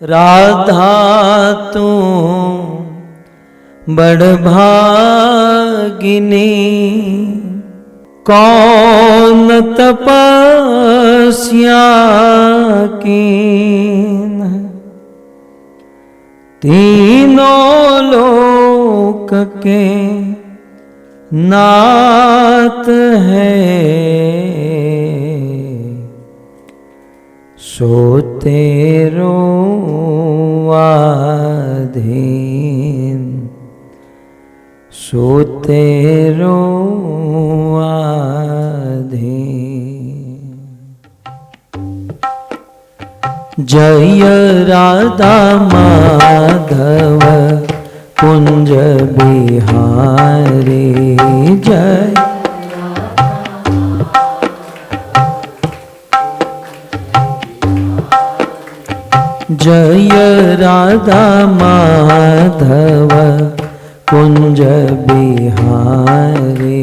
राधा तू बड़भागिनी, कौन तपस्या कीन, तीनों लोक के नाथ है, सो तेरो आधीन, सो तेरो आधीन। जय राधा माधव कुंज बिहारी, जय जय राधा माधव कुंज बिहारी।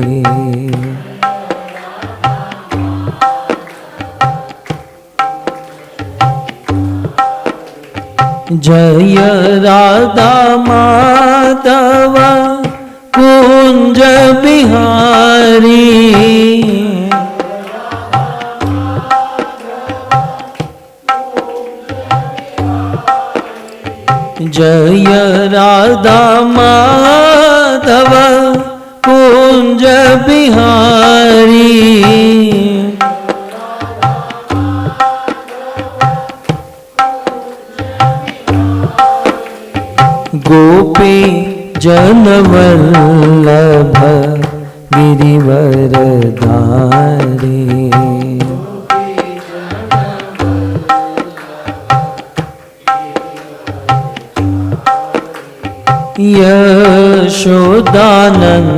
जय राधा माधव कुंज बिहारी, जय राधा माधव कुंज बिहारी। गोपी जनवल्लभ गिरिवरधारी,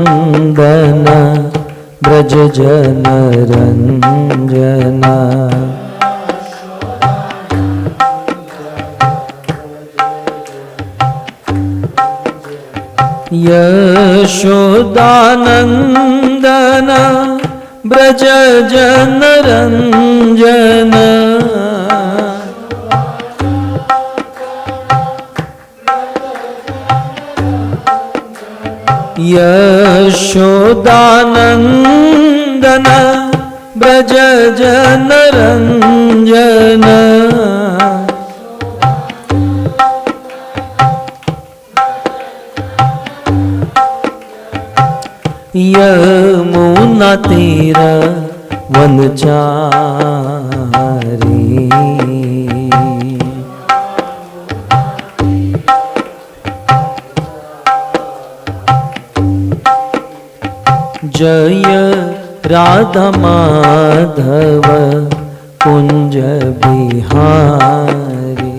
यशोदानंदन ब्रज जन रंजन, यशोदानंदन ब्रज जन रंजन, यशोदानंदन ब्रज जन रंजन, यमुना तीर वनचारी, जय राधा माधव कुंज बिहारी।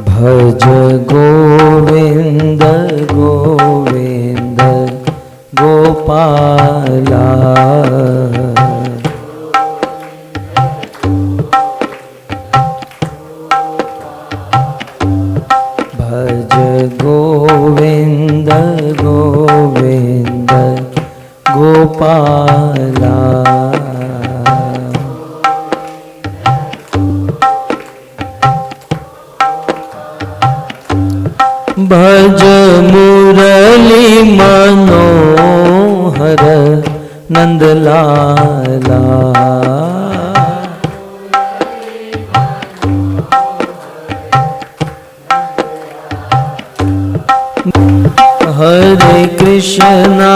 भज गोविंद गोविंद गोपाला, भज गोविंद गोविंद गोपाला, भज मुरली मनोहर नंदलाला, हरे कृष्णा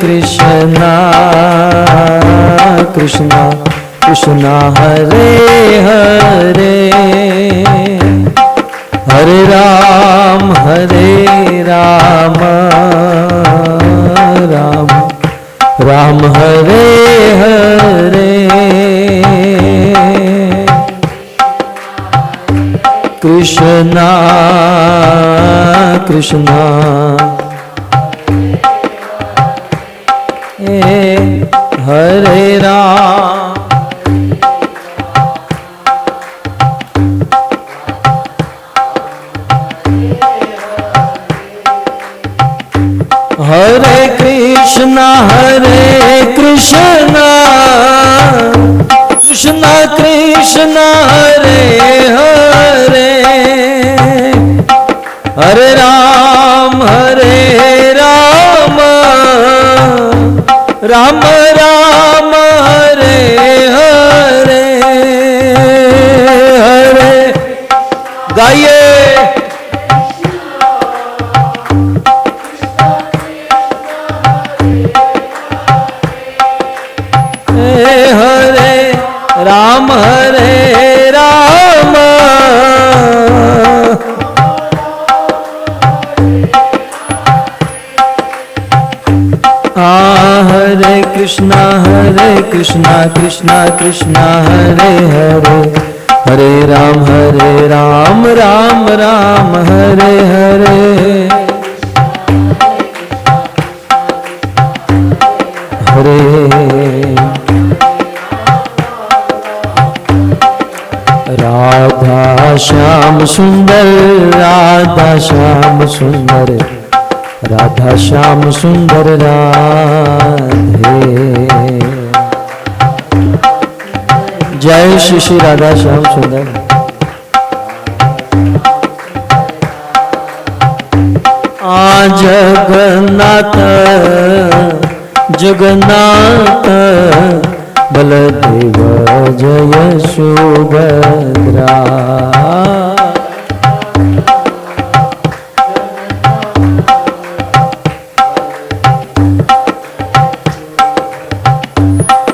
कृष्णा कृष्णा हरे हरे, हरे राम राम राम हरे हरे, कृष्णा कृष्णा हरे राम। हरे कृष्णा कृष्णा कृष्णा हरे हरे, हरे राम राम राम हरे हरे हरे। गाइए हरे राम हरे कृष्णा कृष्णा कृष्णा हरे हरे, हरे राम राम राम हरे हरे। हरे राधा श्याम सुंदर, राधा श्याम सुंदर, राधा श्याम सुंदर राधे। जय श्री श्री राधा श्याम सुंदर। जगन्नाथ जगन्नाथ बलदेव जय सुभद्रा।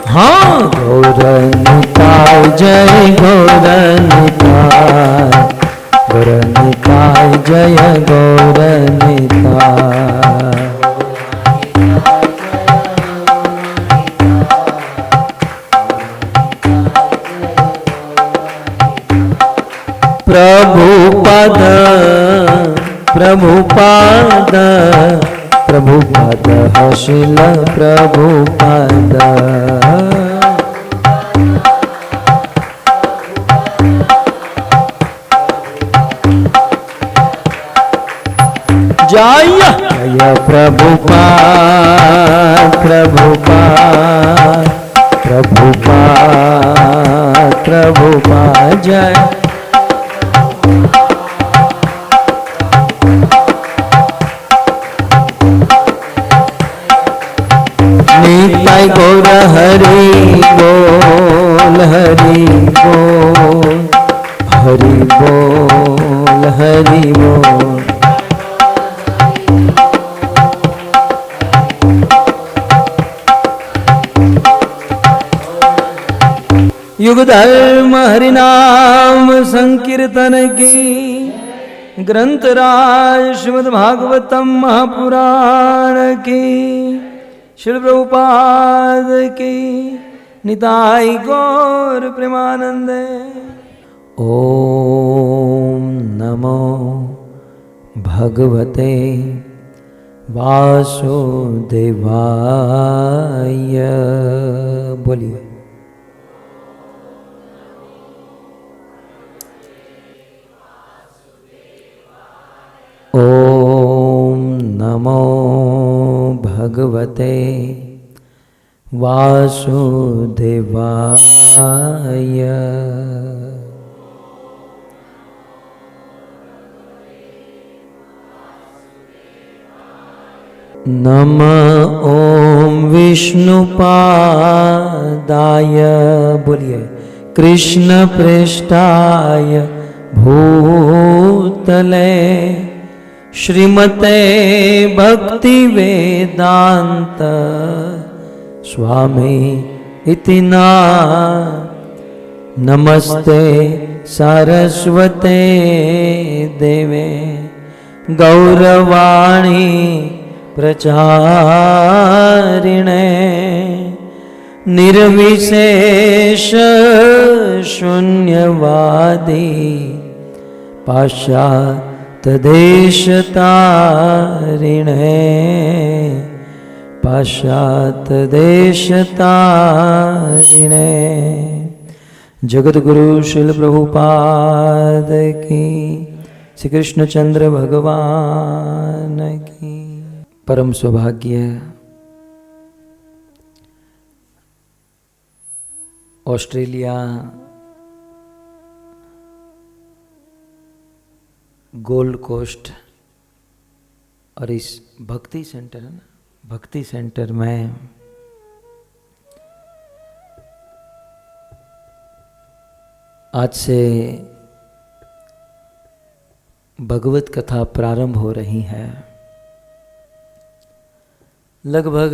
हाँ गौरनिताय जय गौरनिताय, गौरनिताय जय गौरनिताय। प्रभुपद प्रभुपद प्रभुपद शिल प्रभुपद। जय जय प्रभुपाद प्रभुपाद प्रभुपाद प्रभुपाद जय। निताय गौर हरि बोल हरि बोल हरि बोल हरि बोल। युग धर्म हरिनाम संकीर्तन की, ग्रंथराज श्रीमद् भागवतम महापुराण की, श्री प्रभुपाद की निताई गौर प्रेमानंद। ओम नमो भगवते वासुदेवाय। बोलिए ओम नमो भगवते वासुदेवाय। नमः ओम विष्णुपादाय। बोलिए कृष्ण पृष्ठाय भूतले श्रीमते भक्ति वेदांत स्वामी इति नमस्ते सारस्वते देवे गौरवाणी प्रचारिणे निर्विशेष शून्यवादी पाश्चात्यदेशतारिणे पाश्चात्यदेशतारिणे। जगद्गुरु श्रील प्रभुपाद की, श्री कृष्णचंद्र भगवान की। परम सौभाग्य ऑस्ट्रेलिया गोल्ड कोस्ट और इस भक्ति सेंटर है ना, भक्ति सेंटर में आज से भगवत कथा प्रारंभ हो रही है। लगभग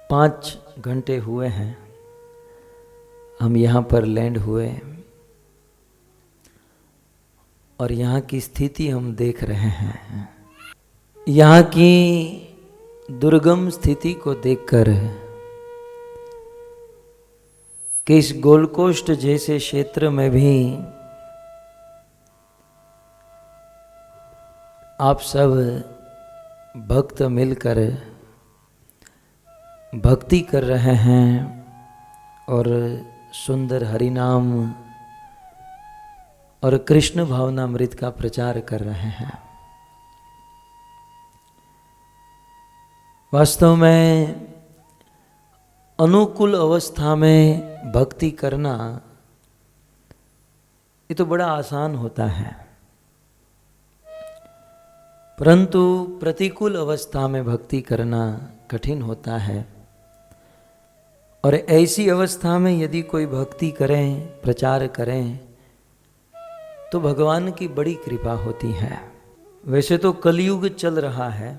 5 घंटे हुए हैं हम यहाँ पर लैंड हुए और यहाँ की स्थिति हम देख रहे हैं। यहाँ की दुर्गम स्थिति को देखकर कि इस गोल्ड कोस्ट जैसे क्षेत्र में भी आप सब भक्त मिलकर भक्ति कर रहे हैं और सुंदर हरिनाम और कृष्ण भावनामृत का प्रचार कर रहे हैं। वास्तव में अनुकूल अवस्था में भक्ति करना ये तो बड़ा आसान होता है, परंतु प्रतिकूल अवस्था में भक्ति करना कठिन होता है। और ऐसी अवस्था में यदि कोई भक्ति करें, प्रचार करें, तो भगवान की बड़ी कृपा होती है। वैसे तो कलयुग चल रहा है,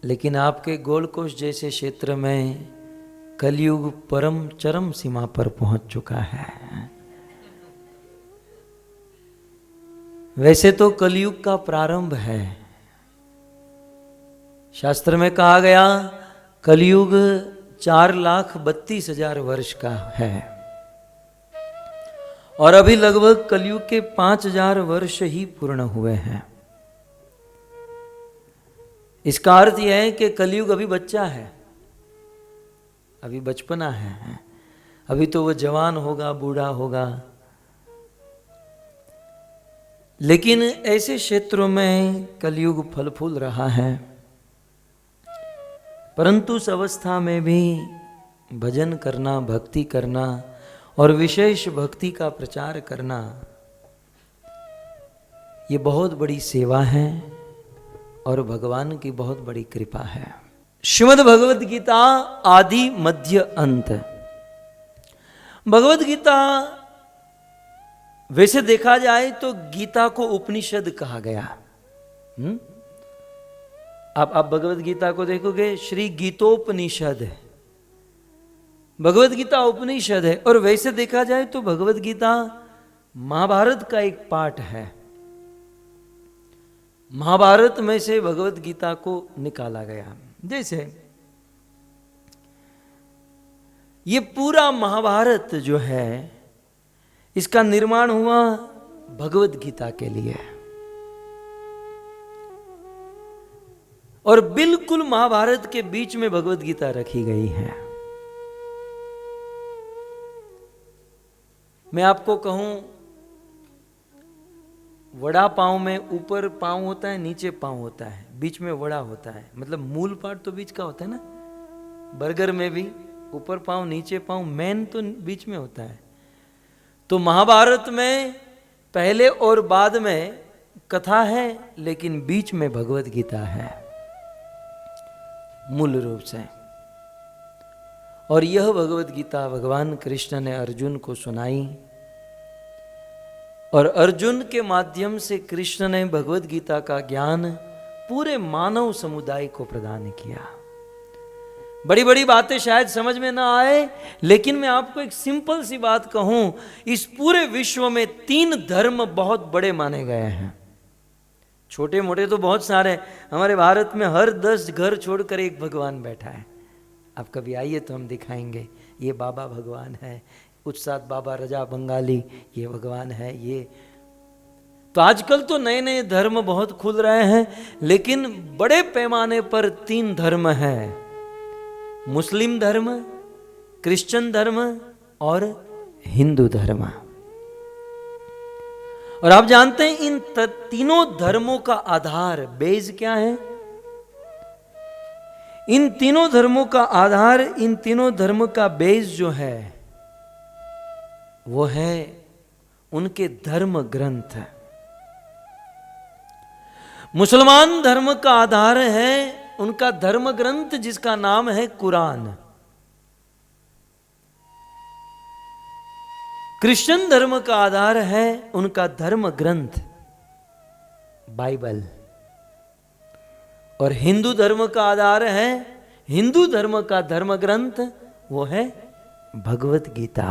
लेकिन आपके गोल्ड कोस्ट जैसे क्षेत्र में कलयुग परम चरम सीमा पर पहुंच चुका है। वैसे तो कलयुग का प्रारंभ है। शास्त्र में कहा गया कलयुग 4,32,000 वर्ष का है और अभी लगभग कलयुग के 5,000 वर्ष ही पूर्ण हुए हैं। इसका अर्थ यह है कि कलयुग अभी बच्चा है, अभी बचपना है, अभी तो वह जवान होगा, बूढ़ा होगा। लेकिन ऐसे क्षेत्रों में कलयुग फल फूल रहा है, परंतु उस अवस्था में भी भजन करना, भक्ति करना और विशेष भक्ति का प्रचार करना ये बहुत बड़ी सेवा है और भगवान की बहुत बड़ी कृपा है। श्रीमद् भगवद गीता आदि मध्य अंत। भगवद गीता वैसे देखा जाए तो गीता को उपनिषद कहा गया। आप भगवद गीता को देखोगे, श्री गीतोपनिषद है, भगवद गीता उपनिषद है। और वैसे देखा जाए तो भगवद गीता महाभारत का एक पार्ट है। महाभारत में से भगवद गीता को निकाला गया। जैसे ये पूरा महाभारत जो है इसका निर्माण हुआ भगवद गीता के लिए, और बिल्कुल महाभारत के बीच में भगवद गीता रखी गई है। मैं आपको कहूं, वड़ा पाव में ऊपर पांव होता है, नीचे पांव होता है, बीच में वड़ा होता है, मतलब मूल पार्ट तो बीच का होता है ना। बर्गर में भी ऊपर पांव नीचे पांव, मेन तो बीच में होता है। तो महाभारत में पहले और बाद में कथा है, लेकिन बीच में भगवद गीता है मूल रूप से। और यह भगवद गीता भगवान कृष्ण ने अर्जुन को सुनाई और अर्जुन के माध्यम से कृष्ण ने भगवद गीता का ज्ञान पूरे मानव समुदाय को प्रदान किया। बड़ी बड़ी बातें शायद समझ में ना आए, लेकिन मैं आपको एक सिंपल सी बात कहूं, इस पूरे विश्व में 3 धर्म बहुत बड़े माने गए हैं। छोटे मोटे तो बहुत सारे, हमारे भारत में हर 10 घर छोड़कर एक भगवान बैठा है। आप कभी आइए तो हम दिखाएंगे। ये बाबा भगवान है, उत्साद बाबा रजा बंगाली ये भगवान है। ये तो आजकल तो नए नए धर्म बहुत खुल रहे हैं, लेकिन बड़े पैमाने पर 3 धर्म हैं, मुस्लिम धर्म, क्रिश्चियन धर्म और हिंदू धर्म। और आप जानते हैं इन तीनों धर्मों का आधार, बेस क्या है? इन तीनों धर्मों का आधार, इन तीनों धर्म का बेस जो है वो है उनके धर्म ग्रंथ। मुसलमान धर्म का आधार है उनका धर्म ग्रंथ जिसका नाम है कुरान। क्रिश्चियन धर्म का आधार है उनका धर्म ग्रंथ बाइबल। और हिंदू धर्म का आधार है, हिंदू धर्म का धर्म ग्रंथ वो है भगवत गीता।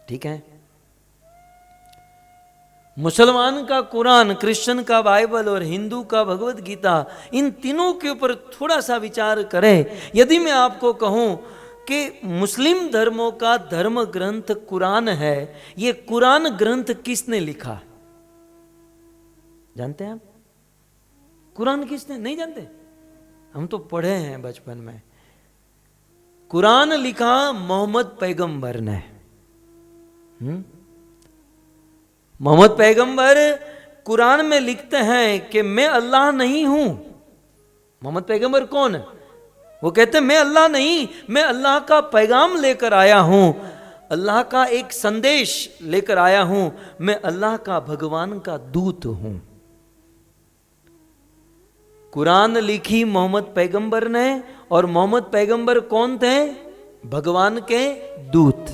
ठीक है, मुसलमान का कुरान, क्रिश्चियन का बाइबल और हिंदू का भगवत गीता, इन तीनों के ऊपर थोड़ा सा विचार करें। यदि मैं आपको कहूं कि मुस्लिम धर्मों का धर्म ग्रंथ कुरान है, ये कुरान ग्रंथ किसने लिखा? जानते हैं आप कुरान किसने? नहीं जानते? हम तो पढ़े हैं बचपन में। कुरान लिखा मोहम्मद पैगंबर ने। मोहम्मद पैगंबर कुरान में लिखते हैं कि मैं अल्लाह नहीं हूं। मोहम्मद पैगंबर कौन है? वो कहते हैं मैं अल्लाह नहीं, मैं अल्लाह का पैगाम लेकर आया हूं, अल्लाह का एक संदेश लेकर आया हूं, मैं अल्लाह का भगवान का दूत हूं। कुरान लिखी मोहम्मद पैगंबर ने, और मोहम्मद पैगंबर कौन थे? भगवान के दूत।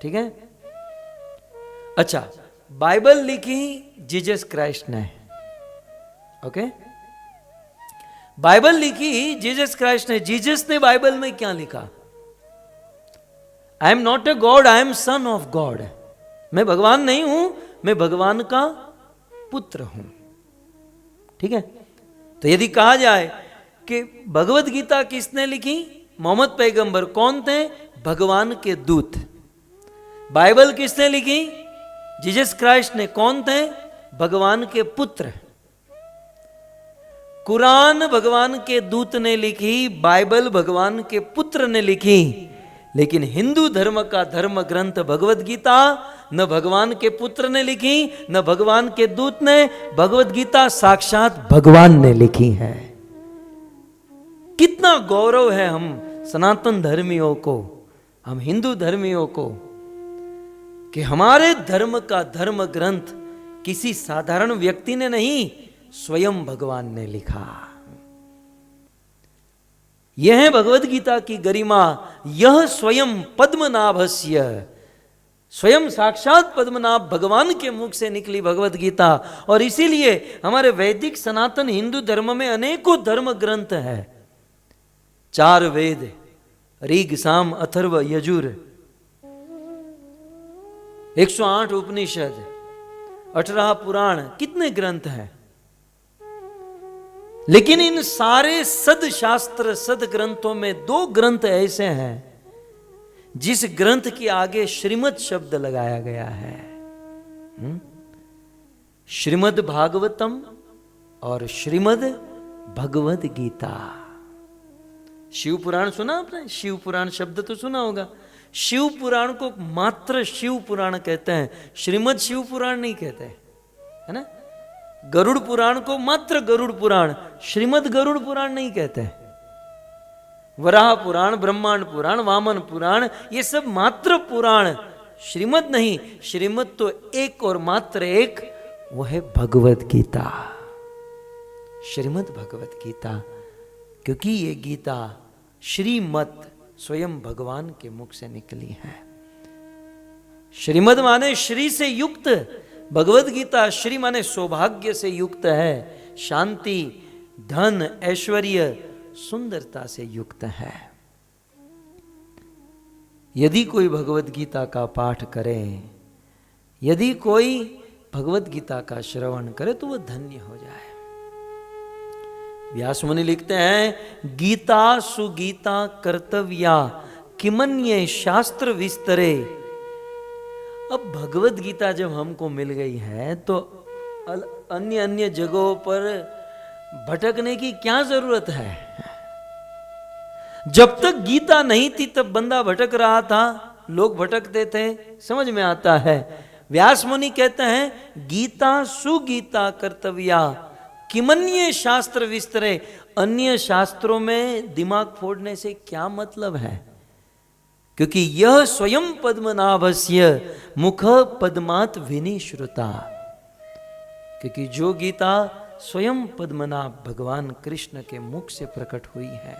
ठीक है, अच्छा, बाइबल लिखी जीसस क्राइस्ट ने। ओके, बाइबल लिखी जीसस क्राइस्ट ने। जीसस ने बाइबल में क्या लिखा? I am not a god, I am son of God. मैं भगवान नहीं हूं, मैं भगवान का पुत्र हूं। ठीक है, तो यदि कहा जाए कि भगवत गीता किसने लिखी? मोहम्मद पैगंबर। कौन थे? भगवान के दूत। बाइबल किसने लिखी? जीसस क्राइस्ट ने। कौन थे? भगवान के पुत्र। कुरान भगवान के दूत ने लिखी, बाइबल भगवान के पुत्र ने लिखी। लेकिन हिंदू धर्म का धर्म ग्रंथ भगवत गीता न भगवान के पुत्र ने लिखी, न भगवान के दूत ने। भगवत गीता साक्षात भगवान ने लिखी है। कितना गौरव है हम सनातन धर्मियों को, हम हिंदू धर्मियों को, कि हमारे धर्म का धर्म ग्रंथ किसी साधारण व्यक्ति ने नहीं, स्वयं भगवान ने लिखा। यह है भगवत गीता की गरिमा। यह स्वयं पद्मनाभस्य, स्वयं साक्षात पद्मनाभ भगवान के मुख से निकली भगवत गीता। और इसीलिए हमारे वैदिक सनातन हिंदू धर्म में अनेकों धर्म ग्रंथ हैं। 4 वेद, ऋग, साम, अथर्व, यजुर, 108 उपनिषद, 18 पुराण, कितने ग्रंथ हैं। लेकिन इन सारे सदशास्त्र, सद ग्रंथों में 2 ग्रंथ ऐसे हैं जिस ग्रंथ के आगे श्रीमद् शब्द लगाया गया है। श्रीमद् भागवतम और श्रीमद् भगवद गीता। शिव पुराण सुना आपने? शिव पुराण शब्द तो सुना होगा। शिव पुराण को मात्र शिव पुराण कहते हैं, श्रीमद् शिव पुराण नहीं कहते, है ना। गरुड़ पुराण को मात्र गरुड़ पुराण, श्रीमद् गरुड़ पुराण नहीं कहते। वराह पुराण, ब्रह्मांड पुराण, वामन पुराण, ये सब मात्र पुराण, श्रीमद् नहीं। श्रीमद् तो एक और मात्र एक, वो है भगवत गीता, श्रीमद् भगवत गीता। क्योंकि ये गीता श्रीमत स्वयं भगवान के मुख से निकली है। श्रीमद् माने श्री से युक्त, भगवत गीता श्री माने सौभाग्य से युक्त है, शांति, धन, ऐश्वर्य, सुंदरता से युक्त है। यदि कोई भगवत गीता का पाठ करे, यदि कोई भगवत गीता का श्रवण करे तो वह धन्य हो जाए। व्यास मुनि लिखते हैं, गीता सुगीता कर्तव्या किमन्ये शास्त्र विस्तरे। अब भगवत गीता जब हमको मिल गई है तो अन्य अन्य जगहों पर भटकने की क्या जरूरत है। जब तक गीता नहीं थी तब बंदा भटक रहा था, लोग भटकते थे, समझ में आता है। व्यास मुनि कहते हैं गीता सुगीता कर्तव्या किमन्य शास्त्र विस्तरे, अन्य शास्त्रों में दिमाग फोड़ने से क्या मतलब है, क्योंकि यह स्वयं पद्मनाभस्य मुख पद्मात विनिश्रुता, क्योंकि जो गीता स्वयं पद्मनाभ भगवान कृष्ण के मुख से प्रकट हुई है।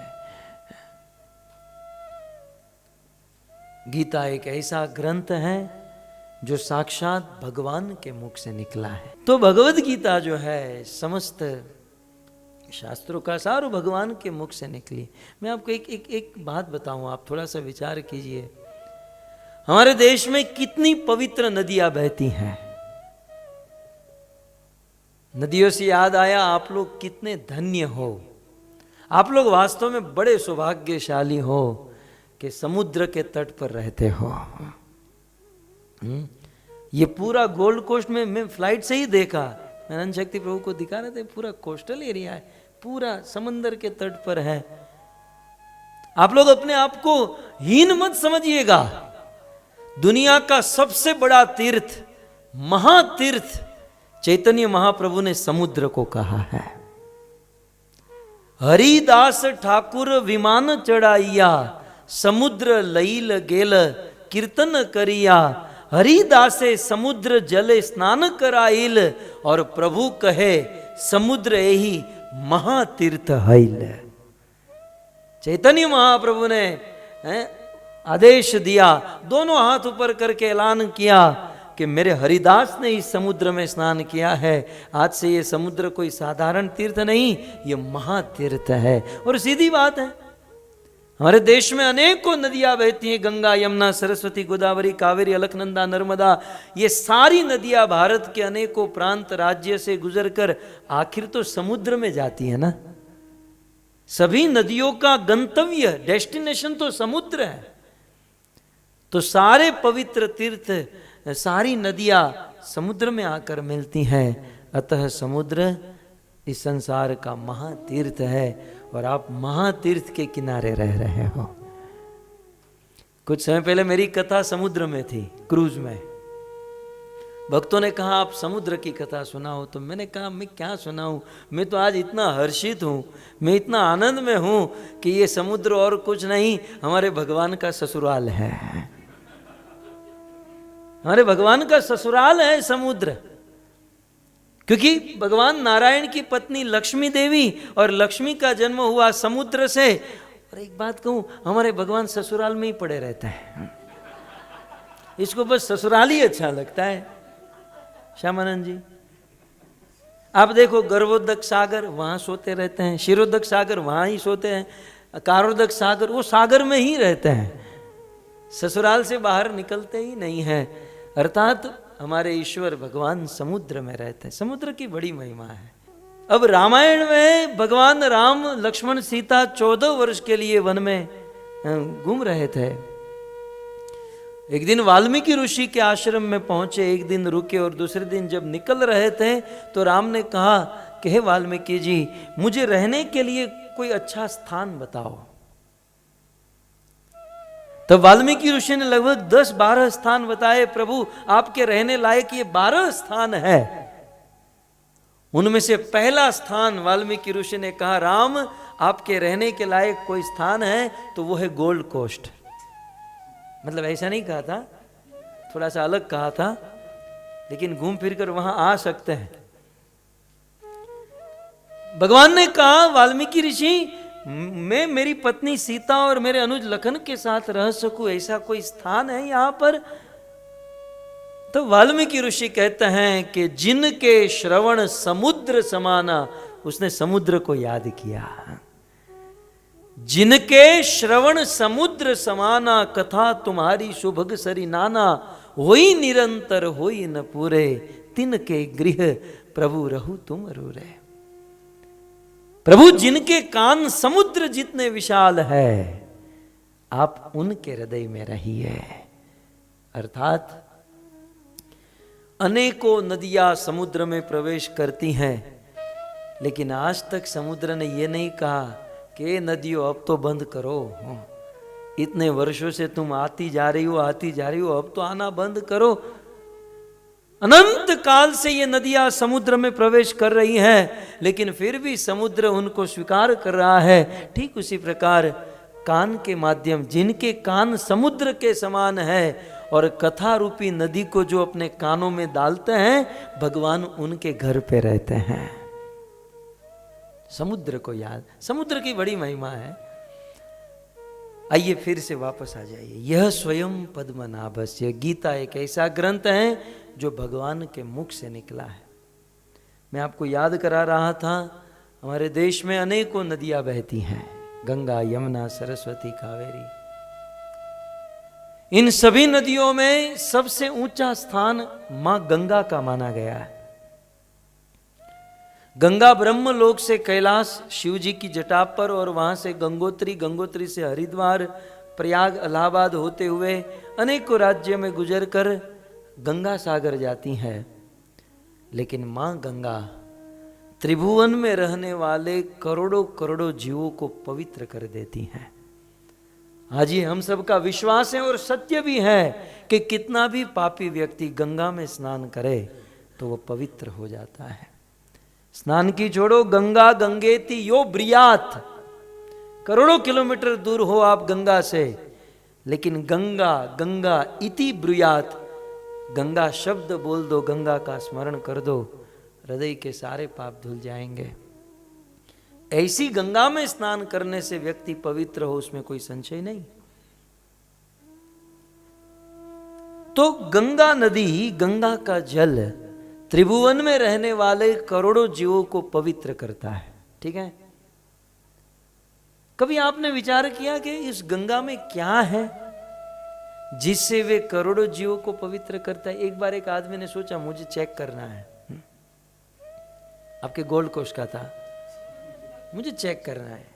गीता एक ऐसा ग्रंथ है जो साक्षात भगवान के मुख से निकला है। तो भगवत गीता जो है समस्त शास्त्रों का सार भगवान के मुख से निकली। मैं आपको एक बात बताऊं, आप थोड़ा सा विचार कीजिए। हमारे देश में कितनी पवित्र नदियां बहती हैं। नदियों से याद आया, आप लोग कितने धन्य हो, आप लोग वास्तव में बड़े सौभाग्यशाली हो कि समुद्र के तट पर रहते हो। ये पूरा गोल्ड कोस्ट में मैं फ्लाइट से ही देखा, मैं अनंत शक्ति प्रभु को दिखा रहे थे, पूरा कोस्टल एरिया है, पूरा समंदर के तट पर है। आप लोग अपने आप को हीन मत समझिएगा। दुनिया का सबसे बड़ा तीर्थ, महातीर्थ चैतन्य महाप्रभु ने समुद्र को कहा है। हरिदास ठाकुर विमान चढ़ाइया, समुद्र लईल गेल कीर्तन करिया, हरिदासे समुद्र जले स्नान कराइल, और प्रभु कहे समुद्र यही महातीर्थ हैल। चैतन्य महाप्रभु ने आदेश दिया, दोनों हाथ ऊपर करके ऐलान किया कि मेरे हरिदास ने इस समुद्र में स्नान किया है। आज से ये समुद्र कोई साधारण तीर्थ नहीं, ये महातीर्थ है। और सीधी बात है, हमारे देश में अनेकों नदियां बहती हैं, गंगा, यमुना, सरस्वती, गोदावरी, कावेरी, अलकनंदा, नर्मदा। ये सारी नदियां भारत के अनेकों प्रांत राज्य से गुजरकर आखिर तो समुद्र में जाती है ना। सभी नदियों का गंतव्य, डेस्टिनेशन तो समुद्र है। तो सारे पवित्र तीर्थ, सारी नदियां समुद्र में आकर मिलती हैं। अतः समुद्र इस संसार का महातीर्थ है और आप महातीर्थ के किनारे रह रहे हो। कुछ समय पहले मेरी कथा समुद्र में थी, क्रूज में। भक्तों ने कहा आप समुद्र की कथा सुनाओ, तो मैंने कहा मैं क्या सुनाऊं, मैं तो आज इतना हर्षित हूं, मैं इतना आनंद में हूं कि ये समुद्र और कुछ नहीं, हमारे भगवान का ससुराल है। हमारे भगवान का ससुराल है समुद्र, क्योंकि भगवान नारायण की पत्नी लक्ष्मी देवी और लक्ष्मी का जन्म हुआ समुद्र से। और एक बात कहूं, हमारे भगवान ससुराल में ही पड़े रहते हैं, इसको बस ससुराल ही अच्छा लगता है। श्यामानंद जी आप देखो, गर्भोदक सागर वहां सोते रहते हैं, क्षीरोदक सागर वहां ही सोते हैं, कारोदक सागर वो सागर में ही रहते हैं, ससुराल से बाहर निकलते ही नहीं है। अर्थात हमारे ईश्वर भगवान समुद्र में रहते हैं। समुद्र की बड़ी महिमा है। अब रामायण में भगवान राम, लक्ष्मण, सीता 14 वर्ष के लिए वन में घूम रहे थे। एक दिन वाल्मीकि ऋषि के आश्रम में पहुंचे, एक दिन रुके और दूसरे दिन जब निकल रहे थे तो राम ने कहा कि हे वाल्मीकि जी, मुझे रहने के लिए कोई अच्छा स्थान बताओ। तो वाल्मीकि ऋषि ने लगभग 10-12 स्थान बताए। प्रभु आपके रहने लायक ये 12 स्थान है। उनमें से पहला स्थान वाल्मीकि ऋषि ने कहा, राम आपके रहने के लायक कोई स्थान है तो वो है गोल्ड कोस्ट। मतलब ऐसा नहीं कहा था, थोड़ा सा अलग कहा था, लेकिन घूम फिर कर वहां आ सकते हैं। भगवान ने कहा वाल्मीकि ऋषि, मैं मेरी पत्नी सीता और मेरे अनुज लखन के साथ रह सकूं, ऐसा कोई स्थान है यहां पर? तो वाल्मीकि ऋषि कहते हैं कि जिनके श्रवण समुद्र समाना, उसने समुद्र को याद किया। जिनके श्रवण समुद्र समाना, कथा तुम्हारी सुभग सरी नाना, होई निरंतर होई न पूरे, तिनके गृह प्रभु रहु तुम रूरे। प्रभु जिनके कान समुद्र जितने विशाल है, आप उनके हृदय में रहिए। अर्थात अनेकों नदियां समुद्र में प्रवेश करती हैं, लेकिन आज तक समुद्र ने यह नहीं कहा कि नदियों अब तो बंद करो, इतने वर्षों से तुम आती जा रही हो, अब तो आना बंद करो। अनंत काल से ये नदियां समुद्र में प्रवेश कर रही हैं, लेकिन फिर भी समुद्र उनको स्वीकार कर रहा है। ठीक उसी प्रकार कान के माध्यम, जिनके कान समुद्र के समान है और कथा रूपी नदी को जो अपने कानों में डालते हैं, भगवान उनके घर पे रहते हैं। समुद्र को याद, समुद्र की बड़ी महिमा है। आइए फिर से वापस आ जाइए। यह स्वयं पद्मनाभस्य, गीता एक ऐसा ग्रंथ है जो भगवान के मुख से निकला है। मैं आपको याद करा रहा था, हमारे देश में अनेकों नदियां बहती हैं, गंगा, यमुना, सरस्वती, कावेरी। इन सभी नदियों में सबसे ऊंचा स्थान मां गंगा का माना गया है। गंगा ब्रह्मलोक से कैलाश शिव जी की जटा पर, और वहां से गंगोत्री, गंगोत्री से हरिद्वार, प्रयाग, इलाहाबाद होते हुए अनेकों राज्यों में गुजरकर गंगा सागर जाती हैं। लेकिन मां गंगा त्रिभुवन में रहने वाले करोड़ों करोड़ों जीवों को पवित्र कर देती हैं। आज ये हम सबका विश्वास है और सत्य भी है कि कितना भी पापी व्यक्ति गंगा में स्नान करे तो वो पवित्र हो जाता है। स्नान की छोड़ो, गंगा गंगेति यो ब्रियात, करोड़ों किलोमीटर दूर हो आप गंगा से, लेकिन गंगा गंगा इति ब्रुयात, गंगा शब्द बोल दो, गंगा का स्मरण कर दो, हृदय के सारे पाप धुल जाएंगे। ऐसी गंगा में स्नान करने से व्यक्ति पवित्र हो, उसमें कोई संशय नहीं। तो गंगा नदी, गंगा का जल त्रिभुवन में रहने वाले करोड़ों जीवों को पवित्र करता है। ठीक है, कभी आपने विचार किया कि इस गंगा में क्या है जिससे वे करोड़ों जीवों को पवित्र करता है? एक बार एक आदमी ने सोचा मुझे चेक करना है, आपके गोल्ड कोस्ट का था, मुझे चेक करना है,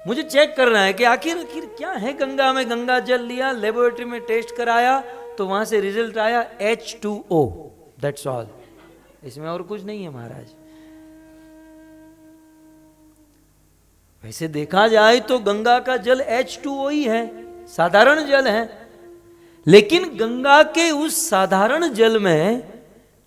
मुझे चेक करना है कि आखिर क्या है गंगा में। गंगा जल लिया, लेबोरेटरी में टेस्ट कराया, तो वहां से रिजल्ट आया H2O, दैट्स ऑल, इसमें और कुछ नहीं है महाराज। वैसे देखा जाए तो गंगा का जल H2O ही है, साधारण जल है। लेकिन गंगा के उस साधारण जल में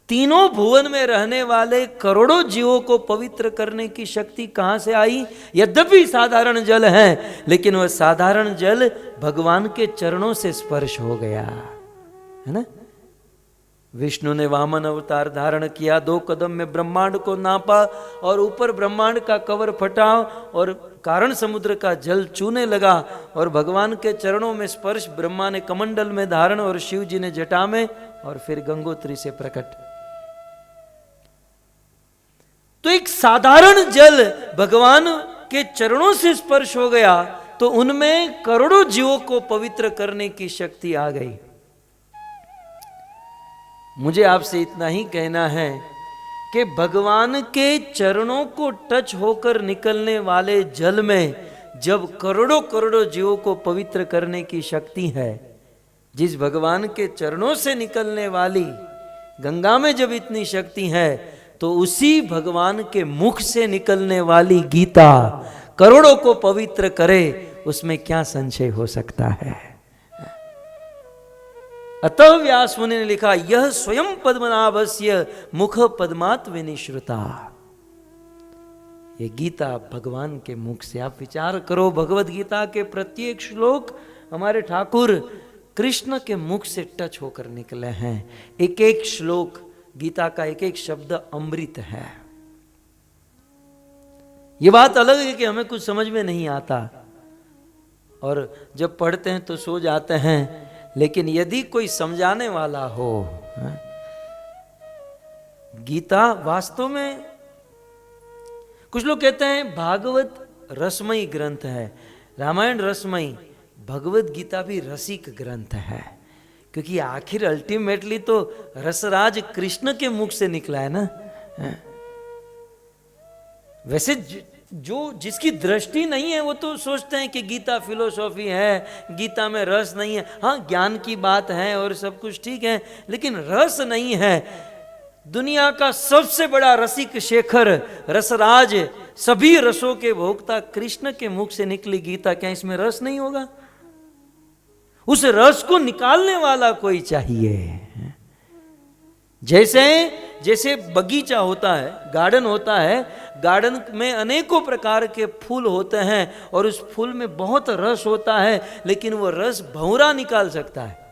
तीनों भुवन में रहने वाले करोड़ों जीवों को पवित्र करने की शक्ति कहां से आई? यद्यपि साधारण जल है, लेकिन वह साधारण जल भगवान के चरणों से स्पर्श हो गया, है ना। विष्णु ने वामन अवतार धारण किया, 2 कदम में ब्रह्मांड को नापा, और ऊपर ब्रह्मांड का कवर फटा और कारण समुद्र का जल चूने लगा, और भगवान के चरणों में स्पर्श ब्रह्मा ने कमंडल में धारण और शिव जी ने जटा में, और फिर गंगोत्री से प्रकट। तो एक साधारण जल भगवान के चरणों से स्पर्श हो गया, तो उनमें करोड़ों जीवों को पवित्र करने की शक्ति आ गई। मुझे आपसे इतना ही कहना है कि भगवान के चरणों को टच होकर निकलने वाले जल में जब करोड़ों करोड़ों जीवों को पवित्र करने की शक्ति है, जिस भगवान के चरणों से निकलने वाली गंगा में जब इतनी शक्ति है, तो उसी भगवान के मुख से निकलने वाली गीता करोड़ों को पवित्र करे, उसमें क्या संशय हो सकता है। अतः व्यास मुनि ने लिखा, यह स्वयं पद्मनाभस्य मुख पद्मात् विनिश्रुता। ये गीता भगवान के मुख से, आप विचार करो, भगवत गीता के प्रत्येक श्लोक हमारे ठाकुर कृष्ण के मुख से टच होकर निकले हैं। एक एक श्लोक गीता का, एक एक शब्द अमृत है। ये बात अलग है कि हमें कुछ समझ में नहीं आता और जब पढ़ते हैं तो सो जाते हैं, लेकिन यदि कोई समझाने वाला हो, गीता वास्तव में, कुछ लोग कहते हैं भागवत रसमयी ग्रंथ है, रामायण रसमयी, भगवत गीता भी रसिक ग्रंथ है, क्योंकि आखिर अल्टीमेटली तो रसराज कृष्ण के मुख से निकला है ना। वैसे जो जिसकी दृष्टि नहीं है वो तो सोचते हैं कि गीता फिलोसॉफी है, गीता में रस नहीं है। हाँ, ज्ञान की बात है और सब कुछ ठीक है, लेकिन रस नहीं है। दुनिया का सबसे बड़ा रसिक शेखर, रसराज, सभी रसों के भोक्ता कृष्ण के मुख से निकली गीता, क्या इसमें रस नहीं होगा? उस रस को निकालने वाला कोई चाहिए। जैसे जैसे बगीचा होता है, गार्डन होता है, गार्डन में अनेकों प्रकार के फूल होते हैं और उस फूल में बहुत रस होता है, लेकिन वो रस भंवरा निकाल सकता है।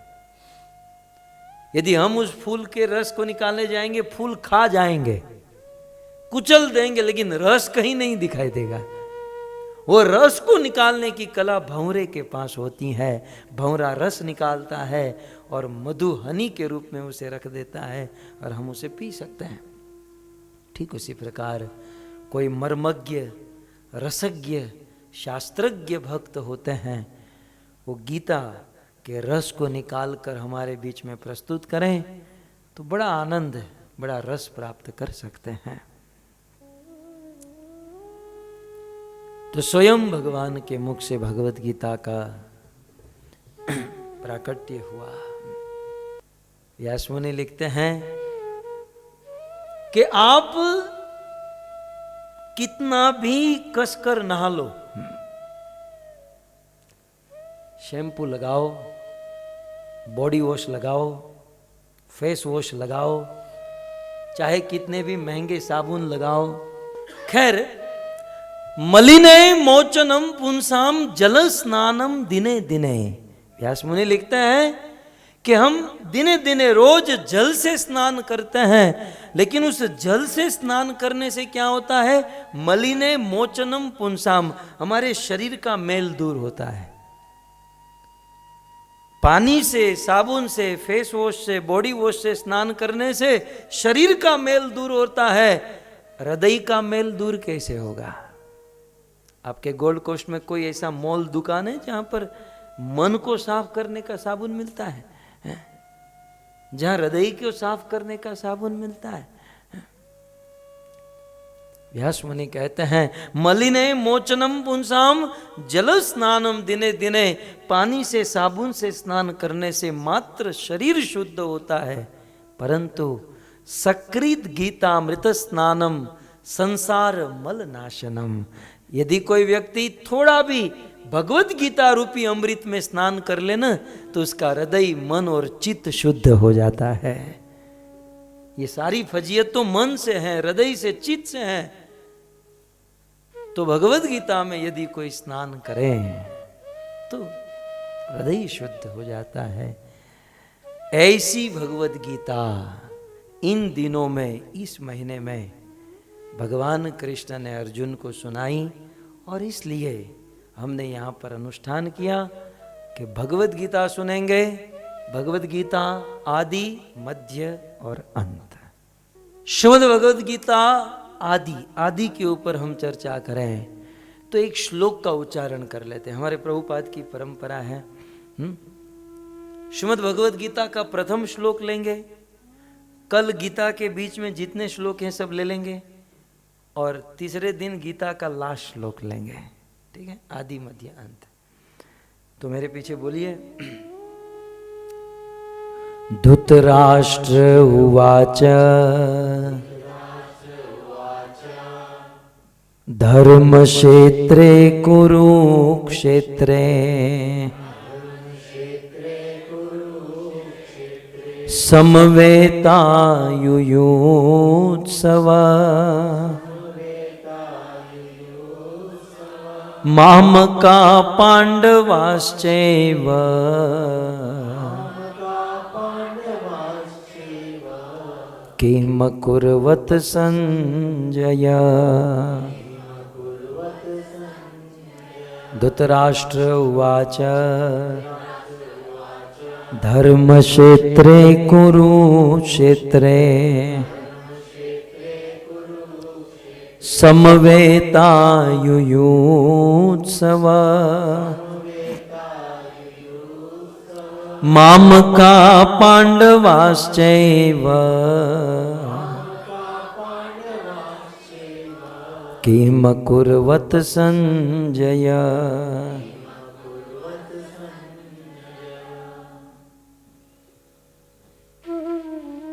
यदि हम उस फूल के रस को निकालने जाएंगे, फूल खा जाएंगे, कुचल देंगे, लेकिन रस कहीं नहीं दिखाई देगा। वो रस को निकालने की कला भंवरे के पास होती है। भंवरा रस निकालता है और मधु हनी के रूप में उसे रख देता है और हम उसे पी सकते हैं। ठीक उसी प्रकार कोई मर्मज्ञ, रसज्ञ, शास्त्रज्ञ भक्त होते हैं, वो गीता के रस को निकाल कर हमारे बीच में प्रस्तुत करें तो बड़ा आनंद, बड़ा रस प्राप्त कर सकते हैं। तो स्वयं भगवान के मुख से भगवत गीता का प्राकट्य हुआ। व्यास मुनि लिखते हैं कि आप कितना भी कसकर नहा लो, शैम्पू लगाओ, बॉडी वॉश लगाओ, फेस वॉश लगाओ, चाहे कितने भी महंगे साबुन लगाओ, खैर मलिने मोचनम पुंसाम जल स्नानम दिने दिने। व्यास मुनि लिखते हैं कि हम दिने दिने रोज जल से स्नान करते हैं, लेकिन उस जल से स्नान करने से क्या होता है? मलिने मोचनम पुंसाम, हमारे शरीर का मेल दूर होता है। पानी से, साबुन से, फेस वॉश से, बॉडी वॉश से स्नान करने से शरीर का मेल दूर होता है, हृदय का मेल दूर कैसे होगा? आपके गोल्ड कोस्ट में कोई ऐसा मॉल दुकान है जहां पर मन को साफ करने का साबुन मिलता है, जहां हृदय को साफ करने का साबुन मिलता है? व्यास मुनि कहते हैं मलिने मोचनम पुंसाम जल स्नानम दिने दिने, पानी से, साबुन से स्नान करने से मात्र शरीर शुद्ध होता है, परंतु सकृत गीतामृत स्नानम संसार मल नाशनम। यदि कोई व्यक्ति थोड़ा भी भगवत गीता रूपी अमृत में स्नान कर लेना तो उसका हृदय, मन और चित्त शुद्ध हो जाता है। ये सारी फजीयत तो मन से है, हृदय से, चित्त से है। तो भगवत गीता में यदि कोई स्नान करे तो हृदय शुद्ध हो जाता है। ऐसी भगवत गीता इन दिनों में, इस महीने में भगवान कृष्ण ने अर्जुन को सुनाई और इसलिए हमने यहाँ पर अनुष्ठान किया कि भगवत गीता सुनेंगे। भगवत गीता आदि, मध्य और अंत। श्रीमद् भगवत गीता आदि के ऊपर हम चर्चा करें तो एक श्लोक का उच्चारण कर लेते हैं। हमारे प्रभुपाद की परंपरा है। श्रीमद् भगवत गीता का प्रथम श्लोक लेंगे, कल गीता के बीच में जितने श्लोक हैं सब ले लेंगे और तीसरे दिन गीता का लास्ट श्लोक लेंगे। ठीक है, आदि, मध्य, अंत। तो मेरे पीछे बोलिए। धृतराष्ट्र उवाच धर्मक्षेत्रे कुरुक्षेत्रे समवेतायुयुत्सव मामका पांडवाश्चैव किम कुर्वत संजय। धृतराष्ट्र उवाच धर्मक्षेत्रे कुरुक्षेत्रे समवेतायुयुत्सव मामका पांडवाश्चैव किम कुर्वत संजय।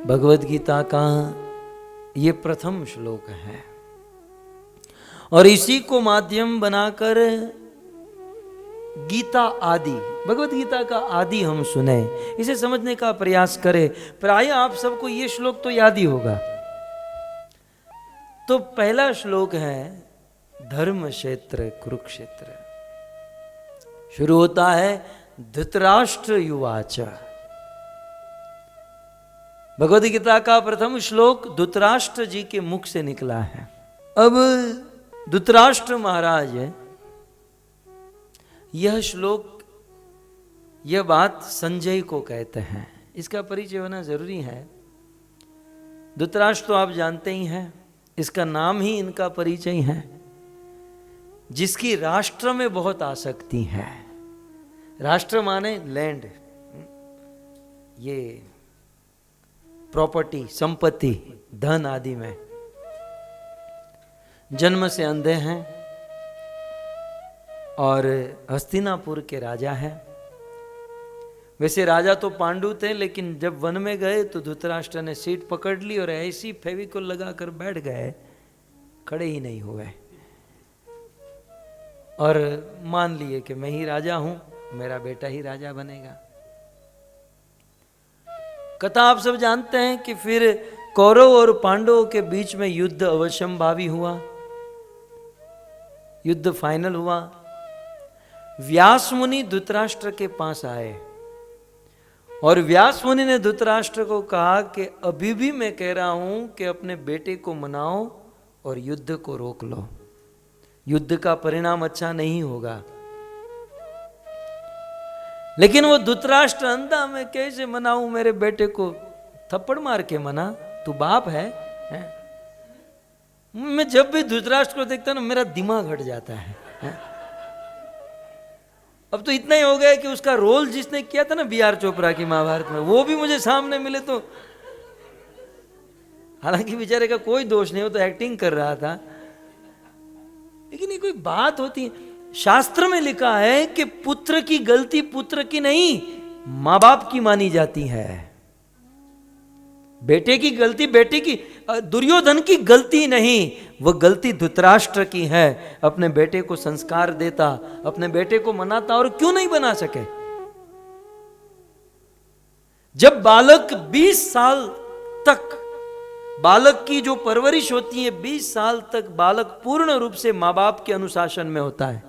भगवत गीता का ये प्रथम श्लोक है और इसी को माध्यम बनाकर गीता आदि, भगवत गीता का आदि हम सुने, इसे समझने का प्रयास करें। प्राय आप सबको ये श्लोक तो याद ही होगा। तो पहला श्लोक है धर्म क्षेत्र कुरुक्षेत्र। शुरू होता है धृतराष्ट्र युवाच। भगवद गीता का प्रथम श्लोक धृतराष्ट्र जी के मुख से निकला है। अब धृतराष्ट्र महाराज यह श्लोक, यह बात संजय को कहते हैं। इसका परिचय होना जरूरी है। धृतराष्ट्र तो आप जानते ही हैं, इसका नाम ही इनका परिचय है, जिसकी राष्ट्र में बहुत आसक्ति है। राष्ट्र माने लैंड, ये प्रॉपर्टी, संपत्ति, धन आदि में। जन्म से अंधे हैं और हस्तिनापुर के राजा हैं। वैसे राजा तो पांडु थे, लेकिन जब वन में गए तो धृतराष्ट्र ने सीट पकड़ ली और ऐसी फेविकोल लगाकर बैठ गए, खड़े ही नहीं हुए और मान लिए कि मैं ही राजा हूं, मेरा बेटा ही राजा बनेगा। कथा आप सब जानते हैं कि फिर कौरव और पांडवों के बीच में युद्ध अवश्यंभावी हुआ, युद्ध फाइनल हुआ। व्यास मुनि धृतराष्ट्र के पास आए और व्यास मुनि ने धृतराष्ट्र को कहा कि अभी भी मैं कह रहा हूं कि अपने बेटे को मनाओ और युद्ध को रोक लो, युद्ध का परिणाम अच्छा नहीं होगा। लेकिन वो धृतराष्ट्र अंधा, मैं कैसे मनाऊं मेरे बेटे को, थप्पड़ मार के मना, तू बाप है? मैं जब भी धृतराष्ट्र को देखता ना मेरा दिमाग हट जाता है। अब तो इतना ही हो गया कि उसका रोल जिसने किया था ना बी.आर. चोपड़ा की महाभारत में, वो भी मुझे सामने मिले तो, हालांकि बेचारे का कोई दोष नहीं, वो तो एक्टिंग कर रहा था, लेकिन ये कोई बात होती है। शास्त्र में लिखा है कि पुत्र की गलती पुत्र की नहीं, मां बाप की मानी जाती है। बेटे की गलती बेटे की, दुर्योधन की गलती नहीं, वह गलती धृतराष्ट्र की है। अपने बेटे को संस्कार देता, अपने बेटे को मनाता, और क्यों नहीं बना सके। जब बालक 20 साल तक, बालक की जो परवरिश होती है 20 साल तक बालक पूर्ण रूप से मां बाप के अनुशासन में होता है,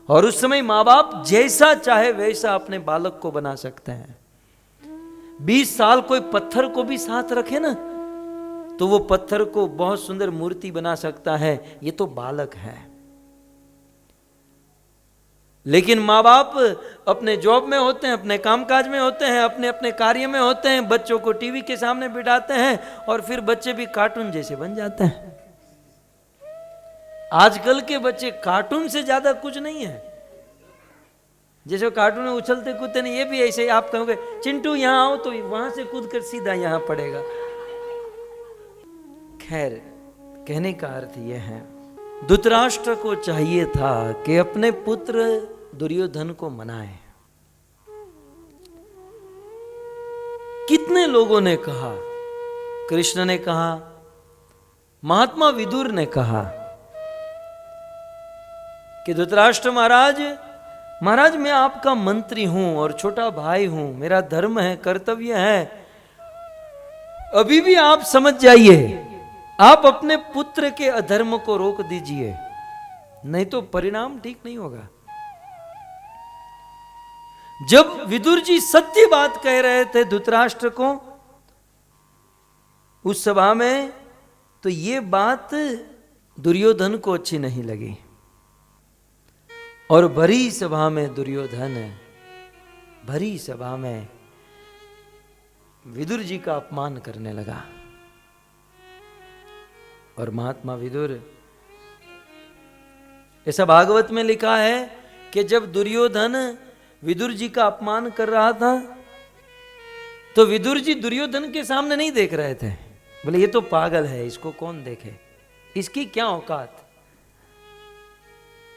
और उस समय मां बाप जैसा चाहे वैसा अपने बालक को बना सकते हैं। 20 साल कोई पत्थर को भी साथ रखे ना, तो वो पत्थर को बहुत सुंदर मूर्ति बना सकता है। ये तो बालक है। लेकिन माँ बाप अपने जॉब में होते हैं, अपने कामकाज में होते हैं, अपने अपने कार्य में होते हैं, बच्चों को टीवी के सामने बिठाते हैं और फिर बच्चे भी कार्टून जैसे बन जाते हैं। आजकल के बच्चे कार्टून से ज्यादा कुछ नहीं है। जैसे कार्टून में उछलते कूदते नहीं, ये भी ऐसे ही। आप कहोगे चिंटू यहां आओ, तो वहां से कूद कर सीधा यहां पड़ेगा। खैर, कहने का अर्थ यह है, धृतराष्ट्र को चाहिए था कि अपने पुत्र दुर्योधन को मनाए। कितने लोगों ने कहा, कृष्ण ने कहा, महात्मा विदुर ने कहा कि धृतराष्ट्र महाराज मैं आपका मंत्री हूं और छोटा भाई हूं, मेरा धर्म है, कर्तव्य है, अभी भी आप समझ जाइए, आप अपने पुत्र के अधर्म को रोक दीजिए, नहीं तो परिणाम ठीक नहीं होगा। जब विदुर जी सत्य बात कह रहे थे धृतराष्ट्र को उस सभा में, तो ये बात दुर्योधन को अच्छी नहीं लगी और भरी सभा में दुर्योधन भरी सभा में विदुर जी का अपमान करने लगा। और महात्मा विदुर, ऐसा भागवत में लिखा है कि जब दुर्योधन विदुर जी का अपमान कर रहा था तो विदुर जी दुर्योधन के सामने नहीं देख रहे थे। बोले ये तो पागल है, इसको कौन देखे, इसकी क्या औकात।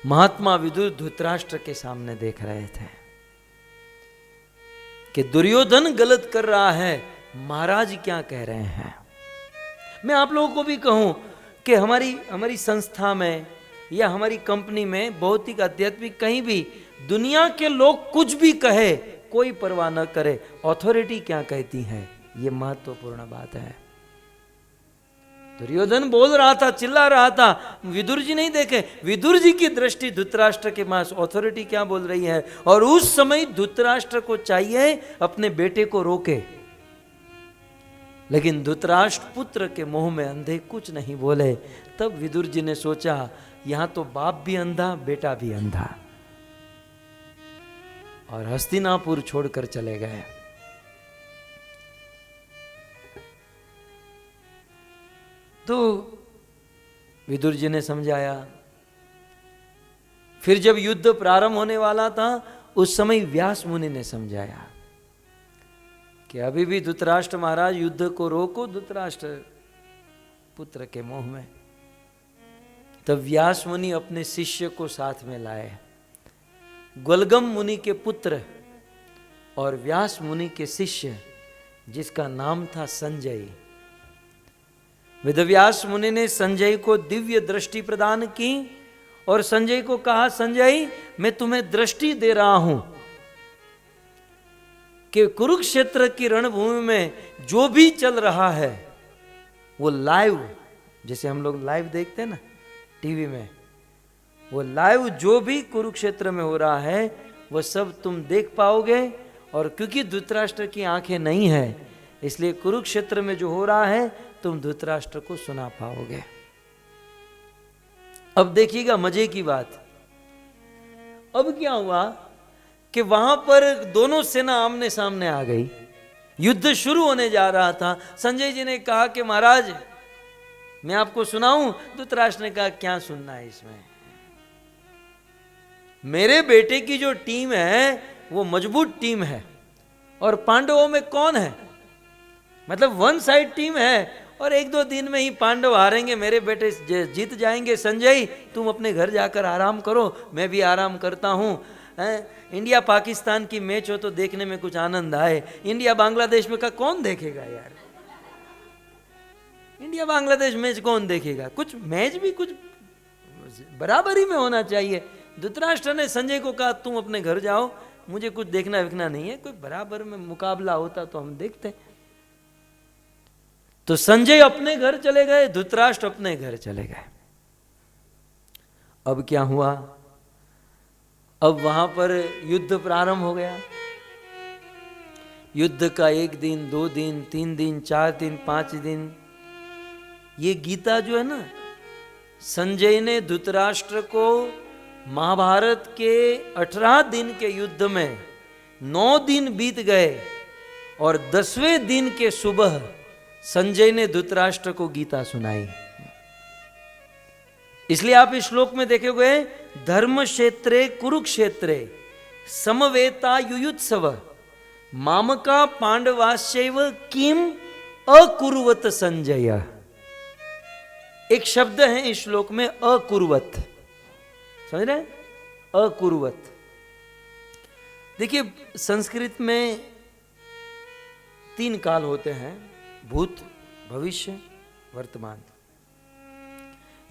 महात्मा विदुर धृतराष्ट्र के सामने देख रहे थे कि दुर्योधन गलत कर रहा है, महाराज क्या कह रहे हैं। मैं आप लोगों को भी कहूं कि हमारी संस्था में या हमारी कंपनी में, भौतिक आध्यात्मिक कहीं भी, दुनिया के लोग कुछ भी कहे, कोई परवाह न करे, अथॉरिटी क्या कहती है, ये महत्वपूर्ण बात है। दुर्योधन बोल रहा था, चिल्ला रहा था, विदुर जी नहीं देखे। विदुर जी की दृष्टि धृतराष्ट्र के पास, अथॉरिटी क्या बोल रही है। और उस समय धृतराष्ट्र को चाहिए अपने बेटे को रोके, लेकिन धृतराष्ट्र पुत्र के मोह में अंधे कुछ नहीं बोले। तब विदुर जी ने सोचा, यहां तो बाप भी अंधा, बेटा भी अंधा, और हस्तिनापुर छोड़कर चले गए। तो विदुर जी ने समझाया। फिर जब युद्ध प्रारंभ होने वाला था, उस समय व्यास मुनि ने समझाया कि अभी भी धृतराष्ट्र महाराज युद्ध को रोको, धृतराष्ट्र पुत्र के मोह में। तब व्यास मुनि अपने शिष्य को साथ में लाए, ग्वलगम मुनि के पुत्र और व्यास मुनि के शिष्य, जिसका नाम था संजय। वेदव्यास मुनि ने संजय को दिव्य दृष्टि प्रदान की और संजय को कहा, संजय मैं तुम्हें दृष्टि दे रहा हूं कि कुरुक्षेत्र की रणभूमि में जो भी चल रहा है वो लाइव, जैसे हम लोग लाइव देखते हैं ना टीवी में, वो लाइव जो भी कुरुक्षेत्र में हो रहा है वो सब तुम देख पाओगे। और क्योंकि धृतराष्ट्र की आंखें नहीं है, इसलिए कुरुक्षेत्र में जो हो रहा है तुम धृतराष्ट्र को सुना पाओगे। अब देखिएगा मजे की बात, अब क्या हुआ कि वहां पर दोनों सेना आमने सामने आ गई, युद्ध शुरू होने जा रहा था। संजय जी ने कहा कि महाराज मैं आपको सुनाऊं। धृतराष्ट्र ने कहा, क्या सुनना है इसमें, मेरे बेटे की जो टीम है वो मजबूत टीम है, और पांडवों में कौन है, मतलब वन साइड टीम है, और एक दो दिन में ही पांडव हारेंगे, मेरे बेटे जीत जाएंगे। संजय तुम अपने घर जाकर आराम करो, मैं भी आराम करता हूं। इंडिया पाकिस्तान की मैच हो तो देखने में कुछ आनंद आए, इंडिया बांग्लादेश में का कौन देखेगा यार, इंडिया बांग्लादेश मैच कौन देखेगा, कुछ मैच भी कुछ बराबरी में होना चाहिए। धृतराष्ट्र ने संजय को कहा, तुम अपने घर जाओ, मुझे कुछ देखना विकना नहीं है, कोई बराबर में मुकाबला होता तो हम देखते। तो संजय अपने घर चले गए, धृतराष्ट्र अपने घर चले गए। अब क्या हुआ, अब वहां पर युद्ध प्रारंभ हो गया। युद्ध का 1 दिन, 2 दिन, 3 दिन, 4 दिन, 5 दिन, ये गीता जो है ना, संजय ने धृतराष्ट्र को महाभारत के 18 दिन के युद्ध में 9 दिन बीत गए, और 10वें दिन के सुबह संजय ने धृतराष्ट्र को गीता सुनाई। इसलिए आप इस श्लोक में देखोगे, धर्म क्षेत्रे कुरुक्षेत्रे समवेता युयुत्सव मामका पांडवाश्चैव किम अकुर्वत संजय। एक शब्द है इस श्लोक में, अकुर्वत, समझ रहे हैं, अकुर्वत। देखिए संस्कृत में 3 काल होते हैं, भूत, भविष्य, वर्तमान।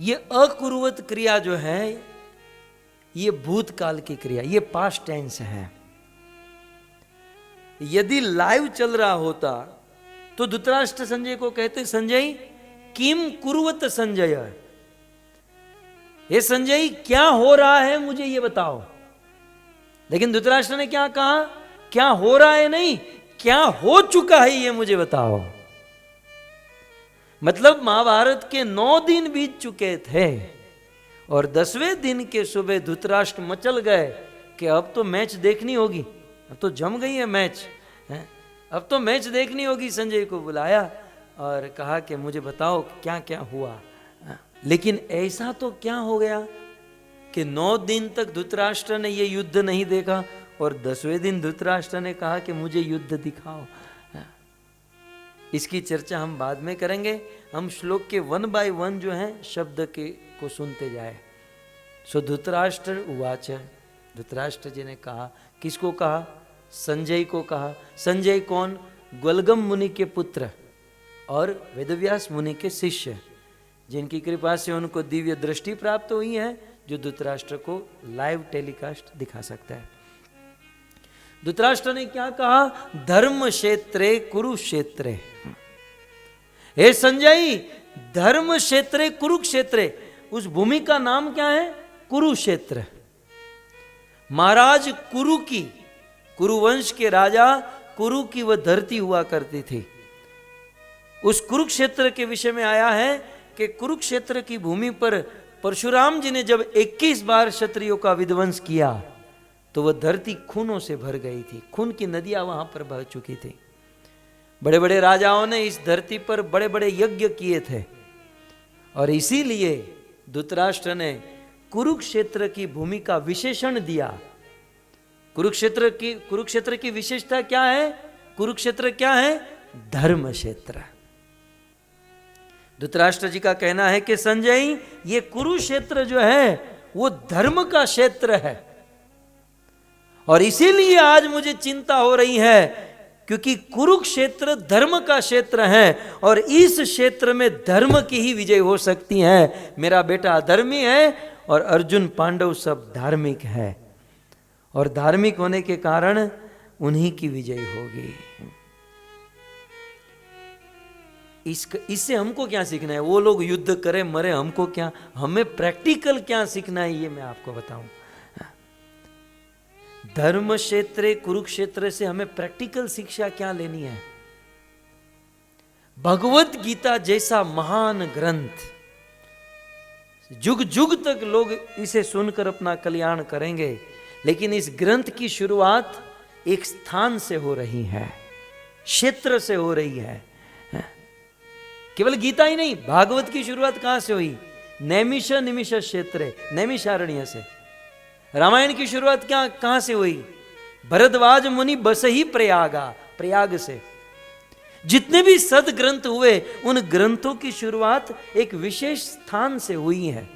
ये अकुर्वत क्रिया जो है ये भूतकाल की क्रिया, ये पास्ट टेंस है। यदि लाइव चल रहा होता तो धृतराष्ट्र संजय को कहते, संजय किम कुर्वत संजय, ये संजय क्या हो रहा है मुझे ये बताओ। लेकिन धृतराष्ट्र ने क्या कहा, क्या हो रहा है नहीं, क्या हो चुका है ये मुझे बताओ। मतलब महाभारत के 9 दिन बीत चुके थे और 10वें दिन के सुबह धृतराष्ट्र मचल गए कि अब तो मैच देखनी होगी, अब तो जम गई है मैच, अब तो मैच देखनी होगी। संजय को बुलाया और कहा कि मुझे बताओ क्या क्या हुआ। लेकिन ऐसा तो क्या हो गया कि 9 दिन तक धृतराष्ट्र ने ये युद्ध नहीं देखा और 10वें दिन धृतराष्ट्र ने कहा कि मुझे युद्ध दिखाओ। इसकी चर्चा हम बाद में करेंगे। हम श्लोक के 1 बाय 1 जो है शब्द के को सुनते जाए। सो धृतराष्ट्र उवाच, धृतराष्ट्र जी ने कहा, किसको कहा, संजय को कहा। संजय कौन, ग्वलगम मुनि के पुत्र और वेदव्यास मुनि के शिष्य। जिनकी कृपा से उनको दिव्य दृष्टि प्राप्त हुई है, जो धृतराष्ट्र को लाइव टेलीकास्ट दिखा सकता है। धृतराष्ट्र ने क्या कहा? धर्म क्षेत्रे कुरुक्षेत्रे। हे संजय, धर्म क्षेत्रे कुरुक्षेत्रे, उस भूमि का नाम क्या है? कुरुक्षेत्र। महाराज कुरु की, कुरुवंश के राजा कुरु की वह धरती हुआ करती थी। उस कुरुक्षेत्र के विषय में आया है कि कुरुक्षेत्र की भूमि पर परशुराम जी ने जब 21 बार क्षत्रियों का विध्वंस किया तो वह धरती खूनों से भर गई थी। खून की नदियां वहां पर बह चुकी थी। बड़े बड़े राजाओं ने इस धरती पर बड़े बड़े यज्ञ किए थे और इसीलिए धृतराष्ट्र ने कुरुक्षेत्र की भूमि का विशेषण दिया। कुरुक्षेत्र की विशेषता क्या है? कुरुक्षेत्र क्या है? धर्म क्षेत्र। धृतराष्ट्र जी का कहना है कि संजय, ये कुरुक्षेत्र जो है वो धर्म का क्षेत्र है और इसीलिए आज मुझे चिंता हो रही है, क्योंकि कुरुक्षेत्र धर्म का क्षेत्र है और इस क्षेत्र में धर्म की ही विजय हो सकती है। मेरा बेटा अधर्मी है और अर्जुन पांडव सब धार्मिक है और धार्मिक होने के कारण उन्हीं की विजय होगी। इससे हमको क्या सीखना है? वो लोग युद्ध करें मरे, हमको क्या? हमें प्रैक्टिकल क्या सीखना है ये मैं आपको बताऊं। धर्म क्षेत्र कुरुक्षेत्र से हमें प्रैक्टिकल शिक्षा क्या लेनी है? भगवत गीता जैसा महान ग्रंथ, जुग जुग तक लोग इसे सुनकर अपना कल्याण करेंगे, लेकिन इस ग्रंथ की शुरुआत एक स्थान से हो रही है, क्षेत्र से हो रही है। केवल गीता ही नहीं, भागवत की शुरुआत कहां से हुई? नैमिष निमिष क्षेत्र, नैमिषारण्य से। रामायण की शुरुआत क्या कहां से हुई? भरद्वाज मुनि बस ही प्रयागा, प्रयाग से। जितने भी सद ग्रंथ हुए उन ग्रंथों की शुरुआत एक विशेष स्थान से हुई है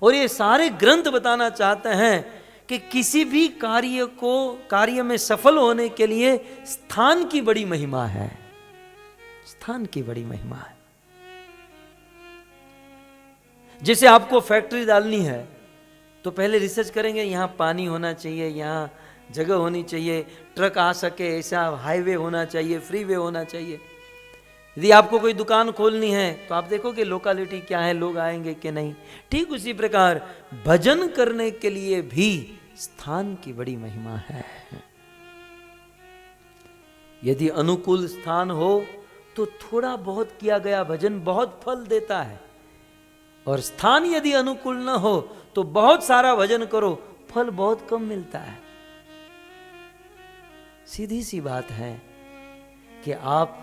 और ये सारे ग्रंथ बताना चाहते हैं कि किसी भी कार्य में सफल होने के लिए स्थान की बड़ी महिमा है। स्थान की बड़ी महिमा है। जैसे आपको फैक्ट्री डालनी है तो पहले रिसर्च करेंगे, यहां पानी होना चाहिए, यहां जगह होनी चाहिए, ट्रक आ सके ऐसा हाईवे होना चाहिए, फ्रीवे होना चाहिए। यदि आपको कोई दुकान खोलनी है तो आप देखोगे लोकालिटी क्या है, लोग आएंगे कि नहीं। ठीक उसी प्रकार भजन करने के लिए भी स्थान की बड़ी महिमा है। यदि अनुकूल स्थान हो तो थोड़ा बहुत किया गया भजन बहुत फल देता है, और स्थान यदि अनुकूल न हो तो बहुत सारा भजन करो, फल बहुत कम मिलता है। सीधी सी बात है कि आप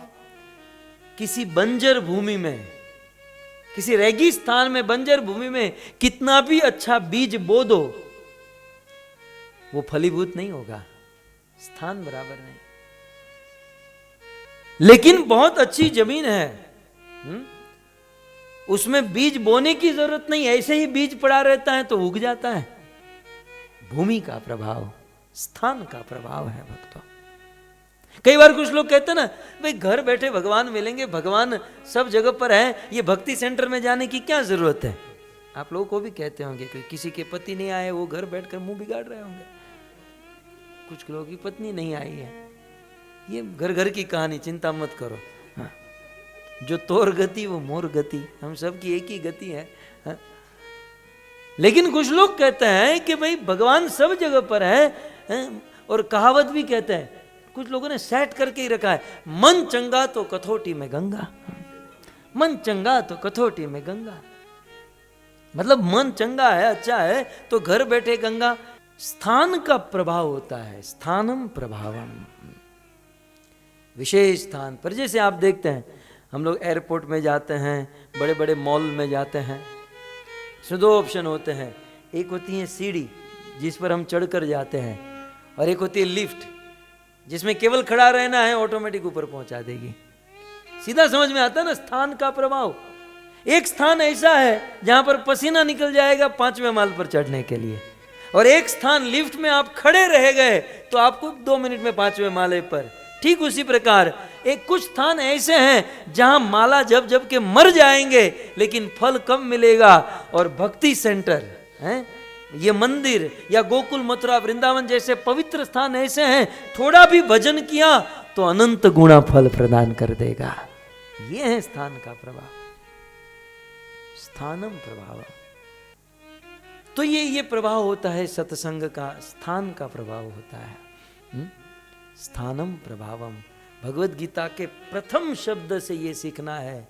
किसी बंजर भूमि में, किसी रेगिस्तान में, बंजर भूमि में कितना भी अच्छा बीज बो दो, वो फलीभूत नहीं होगा, स्थान बराबर नहीं। लेकिन बहुत अच्छी जमीन है, उसमें बीज बोने की जरूरत नहीं, ऐसे ही बीज पड़ा रहता है तो उग जाता है। भूमि का प्रभाव, स्थान का प्रभाव है भक्तों। कई बार कुछ लोग कहते हैं ना, भाई घर बैठे भगवान मिलेंगे, भगवान सब जगह पर है, ये भक्ति सेंटर में जाने की क्या जरूरत है। आप लोगों को भी कहते होंगे कि किसी के पति नहीं आए, वो घर बैठकर मुंह बिगाड़ रहे होंगे। कुछ लोगों की पत्नी नहीं आई है, ये घर घर की कहानी, चिंता मत करो। हाँ। जो तोर गति वो मोर गति, हम सब की एक ही गति है। हाँ। लेकिन कुछ लोग कहते हैं कि भाई भगवान सब जगह पर है, और कहावत भी कहते हैं, कुछ लोगों ने सेट करके ही रखा है, मन चंगा तो कथौटी में गंगा, मन चंगा तो कथौटी में गंगा। मतलब मन चंगा है, अच्छा है तो घर बैठे गंगा। स्थान का प्रभाव होता है, स्थानम प्रभावम, विशेष स्थान पर। जैसे आप देखते हैं, हम लोग एयरपोर्ट में जाते हैं, बड़े बड़े मॉल में जाते हैं, इसमें दो ऑप्शन होते हैं। एक होती है सीढ़ी जिस पर हम चढ़कर जाते हैं, और एक होती है लिफ्ट जिसमें केवल खड़ा रहना है, ऑटोमेटिक ऊपर पहुंचा देगी। सीधा समझ में आता है ना स्थान का प्रभाव। एक स्थान ऐसा है जहां पर पसीना निकल जाएगा 5वें माल पर चढ़ने के लिए, और एक स्थान लिफ्ट में आप खड़े रह गए तो आपको 2 मिनट में 5वें माले पर ठीक उसी प्रकार एक कुछ स्थान ऐसे हैं जहां माला जप जप के मर जाएंगे, लेकिन फल कब मिलेगा। और भक्ति सेंटर है, ये मंदिर या गोकुल मथुरा वृंदावन जैसे पवित्र स्थान ऐसे हैं, थोड़ा भी भजन किया तो अनंत गुणा फल प्रदान कर देगा। ये है स्थान का प्रभाव, स्थानम प्रभाव। तो ये प्रभाव होता है सत्संग का, स्थान का प्रभाव होता है। स्थानम प्रभावम, भगवत गीता के प्रथम शब्द से ये सीखना है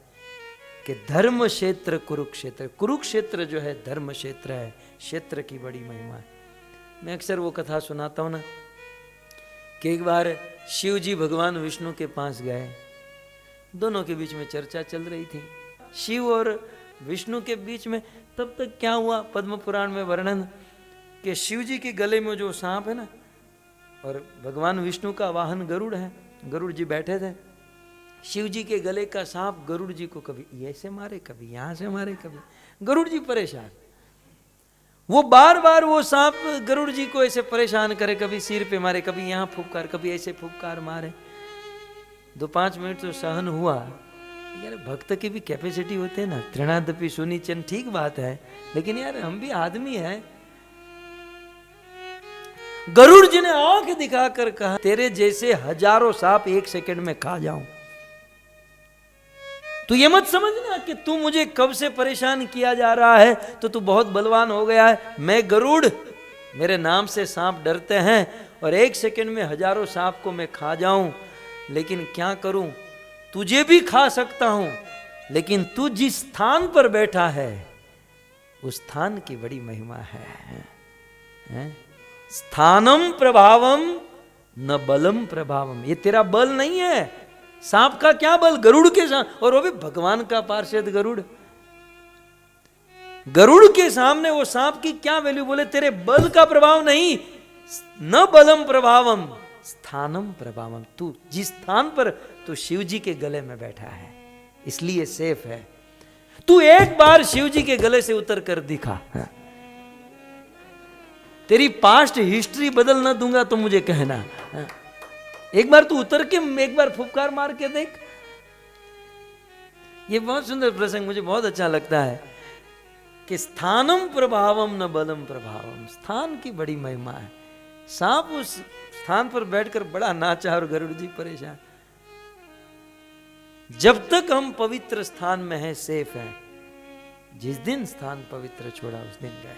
कि धर्म क्षेत्र कुरुक्षेत्र, कुरुक्षेत्र जो है धर्म क्षेत्र है, क्षेत्र की बड़ी महिमा है। मैं अक्सर वो कथा सुनाता हूं ना कि एक बार शिव जी भगवान विष्णु के पास गए, दोनों के बीच में चर्चा चल रही थी, शिव और विष्णु के बीच में। तब तक क्या हुआ, पद्म पुराण में वर्णन कि शिव जी के गले में जो सांप है ना, और भगवान विष्णु का वाहन गरुड़ है, गरुड़ जी बैठे थे, शिव जी के गले का सांप गरुड़ जी को कभी ऐसे मारे, कभी यहां से मारे, कभी गरुड़ जी परेशान। वो बार बार वो सांप गरुड़ जी को ऐसे परेशान करे, कभी सिर पे मारे, कभी यहां फुफकार, कभी ऐसे फुफकार मारे। 2-5 मिनट तो सहन हुआ। यार भक्त की भी कैपेसिटी होते हैं ना, तृणादपि सुनिचन, ठीक बात है, लेकिन यार हम भी आदमी हैं। गरुड़ जी ने आंख दिखाकर कहा, तेरे जैसे हजारों सांप 1 सेकंड में खा जाऊं। तू ये मत समझना कि तू मुझे कब से परेशान किया जा रहा है तो तू बहुत बलवान हो गया है। मैं गरुड़, मेरे नाम से सांप डरते हैं, और 1 सेकंड में हजारों सांप को मैं खा जाऊं। लेकिन क्या करूं, तुझे भी खा सकता हूं, लेकिन तू जिस स्थान पर बैठा है उस स्थान की बड़ी महिमा है। स्थानम प्रभावम न बलम प्रभावम, ये तेरा बल नहीं है। सांप का क्या बल, गरुड़ के साथ, और वो भी भगवान का पार्षद गरुड़। गरुड़ के सामने वो सांप की क्या वैल्यू, बोले तेरे बल का प्रभाव नहीं, न बलम प्रभावम स्थानम प्रभावम, तू जिस स्थान पर तू शिव जी के गले में बैठा है इसलिए सेफ है। तू एक बार शिव जी के गले से उतर कर दिखा, तेरी पास्ट हिस्ट्री बदल ना दूंगा तो मुझे कहना। एक बार तू उतर के एक बार फुफकार मार के देख। ये बहुत सुंदर प्रसंग, मुझे बहुत अच्छा लगता है कि स्थानम प्रभावम न बलम प्रभावम, स्थान की बड़ी महिमा है। सांप उस स्थान पर बैठकर बड़ा नाचा और गरुड़ जी परेशान। जब तक हम पवित्र स्थान में हैं सेफ हैं, जिस दिन स्थान पवित्र छोड़ा उस दिन गए।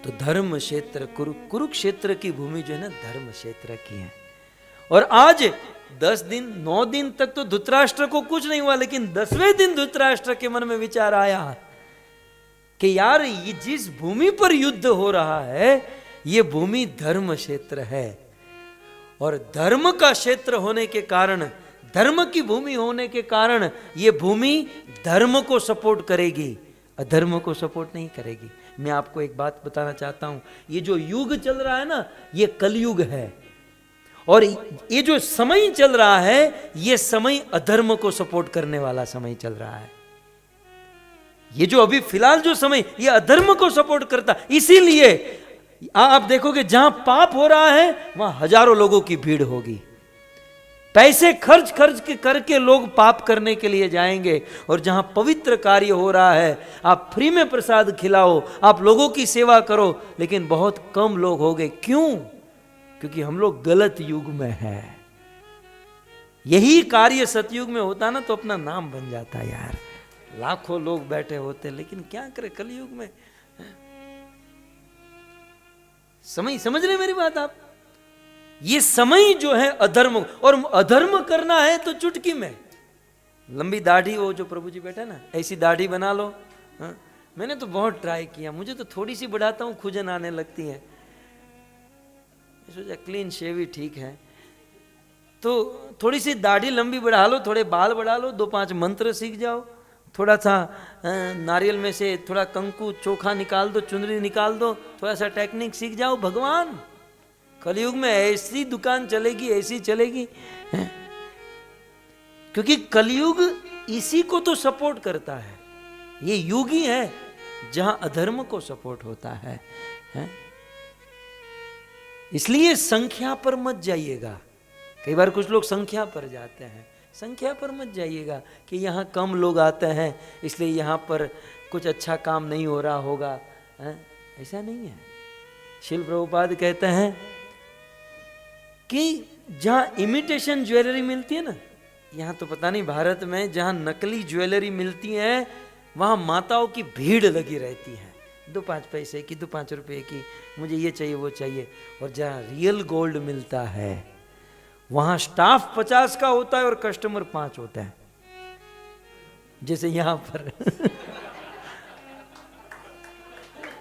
तो धर्म क्षेत्र कुरुक्षेत्र की भूमि जो है ना धर्म क्षेत्र की है। और आज 10 दिन 9 दिन तक तो धृतराष्ट्र को कुछ नहीं हुआ, लेकिन 10वें दिन धृतराष्ट्र के मन में विचार आया कि यार ये जिस भूमि पर युद्ध हो रहा है ये भूमि धर्म क्षेत्र है, और धर्म का क्षेत्र होने के कारण, धर्म की भूमि होने के कारण ये भूमि धर्म को सपोर्ट करेगी, अधर्म को सपोर्ट नहीं करेगी। मैं आपको एक बात बताना चाहता हूं, ये जो युग चल रहा है ना ये कलयुग है, और ये जो समय चल रहा है ये समय अधर्म को सपोर्ट करने वाला समय चल रहा है। ये जो अभी फिलहाल जो समय ये अधर्म को सपोर्ट करता, इसीलिए आप देखोगे जहां पाप हो रहा है वहां हजारों लोगों की भीड़ होगी। पैसे खर्च करके लोग पाप करने के लिए जाएंगे, और जहां पवित्र कार्य हो रहा है आप फ्री में प्रसाद खिलाओ, आप लोगों की सेवा करो, लेकिन बहुत कम लोग होंगे। क्यों? क्योंकि हम लोग गलत युग में हैं। यही कार्य सतयुग में होता ना तो अपना नाम बन जाता यार, लाखों लोग बैठे होते, लेकिन क्या करे कलयुग में। समय समझ रहे मेरी बात आप? ये समय जो है अधर्म, और अधर्म करना है तो चुटकी में लंबी दाढ़ी, वो जो प्रभु जी बैठे ना ऐसी दाढ़ी बना लो। हाँ? मैंने तो बहुत ट्राई किया, मुझे तो थोड़ी सी बढ़ाता हूं खुजन आने लगती है। सोचा क्लीन शेव ही ठीक है, तो थोड़ी सी दाढ़ी लंबी बढ़ा लो, थोड़े बाल बढ़ा लो, 2-5 मंत्र सीख जाओ, थोड़ा सा नारियल में से थोड़ा कंकु चोखा निकाल दो, चुनरी निकाल दो, थोड़ा सा टेक्निक सीख जाओ। भगवान कलयुग में ऐसी दुकान चलेगी, ऐसी चलेगी, क्योंकि कलयुग इसी को तो सपोर्ट करता है। ये युग ही है जहां अधर्म को सपोर्ट होता है। इसलिए संख्या पर मत जाइएगा। कई बार कुछ लोग संख्या पर जाते हैं, संख्या पर मत जाइएगा कि यहाँ कम लोग आते हैं इसलिए यहाँ पर कुछ अच्छा काम नहीं हो रहा होगा, ऐसा नहीं है। शिल प्रभुपाद कहते हैं कि जहाँ इमिटेशन ज्वेलरी मिलती है ना, यहाँ तो पता नहीं भारत में जहाँ नकली ज्वेलरी मिलती है वहाँ माताओं की भीड़ लगी रहती है, 2-5 पैसे की, 2-5 रुपए की, मुझे ये चाहिए वो चाहिए। और जहाँ रियल गोल्ड मिलता है वहाँ स्टाफ 50 का होता है और कस्टमर 5 होता है, जैसे यहाँ पर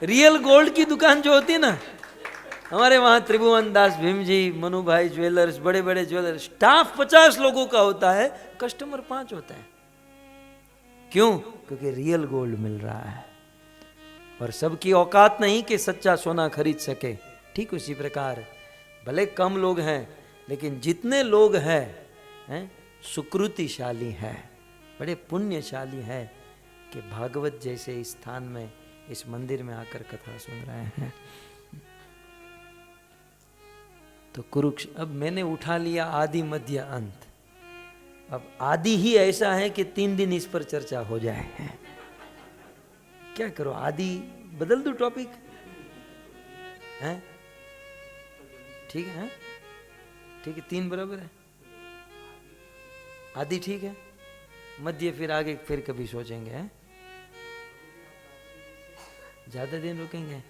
रियल गोल्ड की दुकान जो होती है ना, हमारे वहाँ त्रिभुवन दास भीम जी, मनु भाई ज्वेलर्स, बड़े बड़े ज्वेलर्स, स्टाफ 50 लोगों का होता है, कस्टमर 5 होता है। क्यों? क्योंकि रियल गोल्ड मिल रहा है और सबकी औकात नहीं कि सच्चा सोना खरीद सके। ठीक उसी प्रकार भले कम लोग हैं लेकिन जितने लोग हैं सुकृतिशाली है, बड़े पुण्यशाली है कि भागवत जैसे इस स्थान में, इस मंदिर में आकर कथा सुन रहे हैं। तो कुरुक्षेत्र, अब मैंने उठा लिया आदि मध्य अंत। अब आदि ही ऐसा है कि 3 दिन इस पर चर्चा हो जाए, क्या करो, आदि बदल दो टॉपिक है? ठीक है, ठीक है, 3 बराबर है, आदि ठीक है, मध्य फिर आगे फिर कभी सोचेंगे, है? ज्यादा दिन रुकेंगे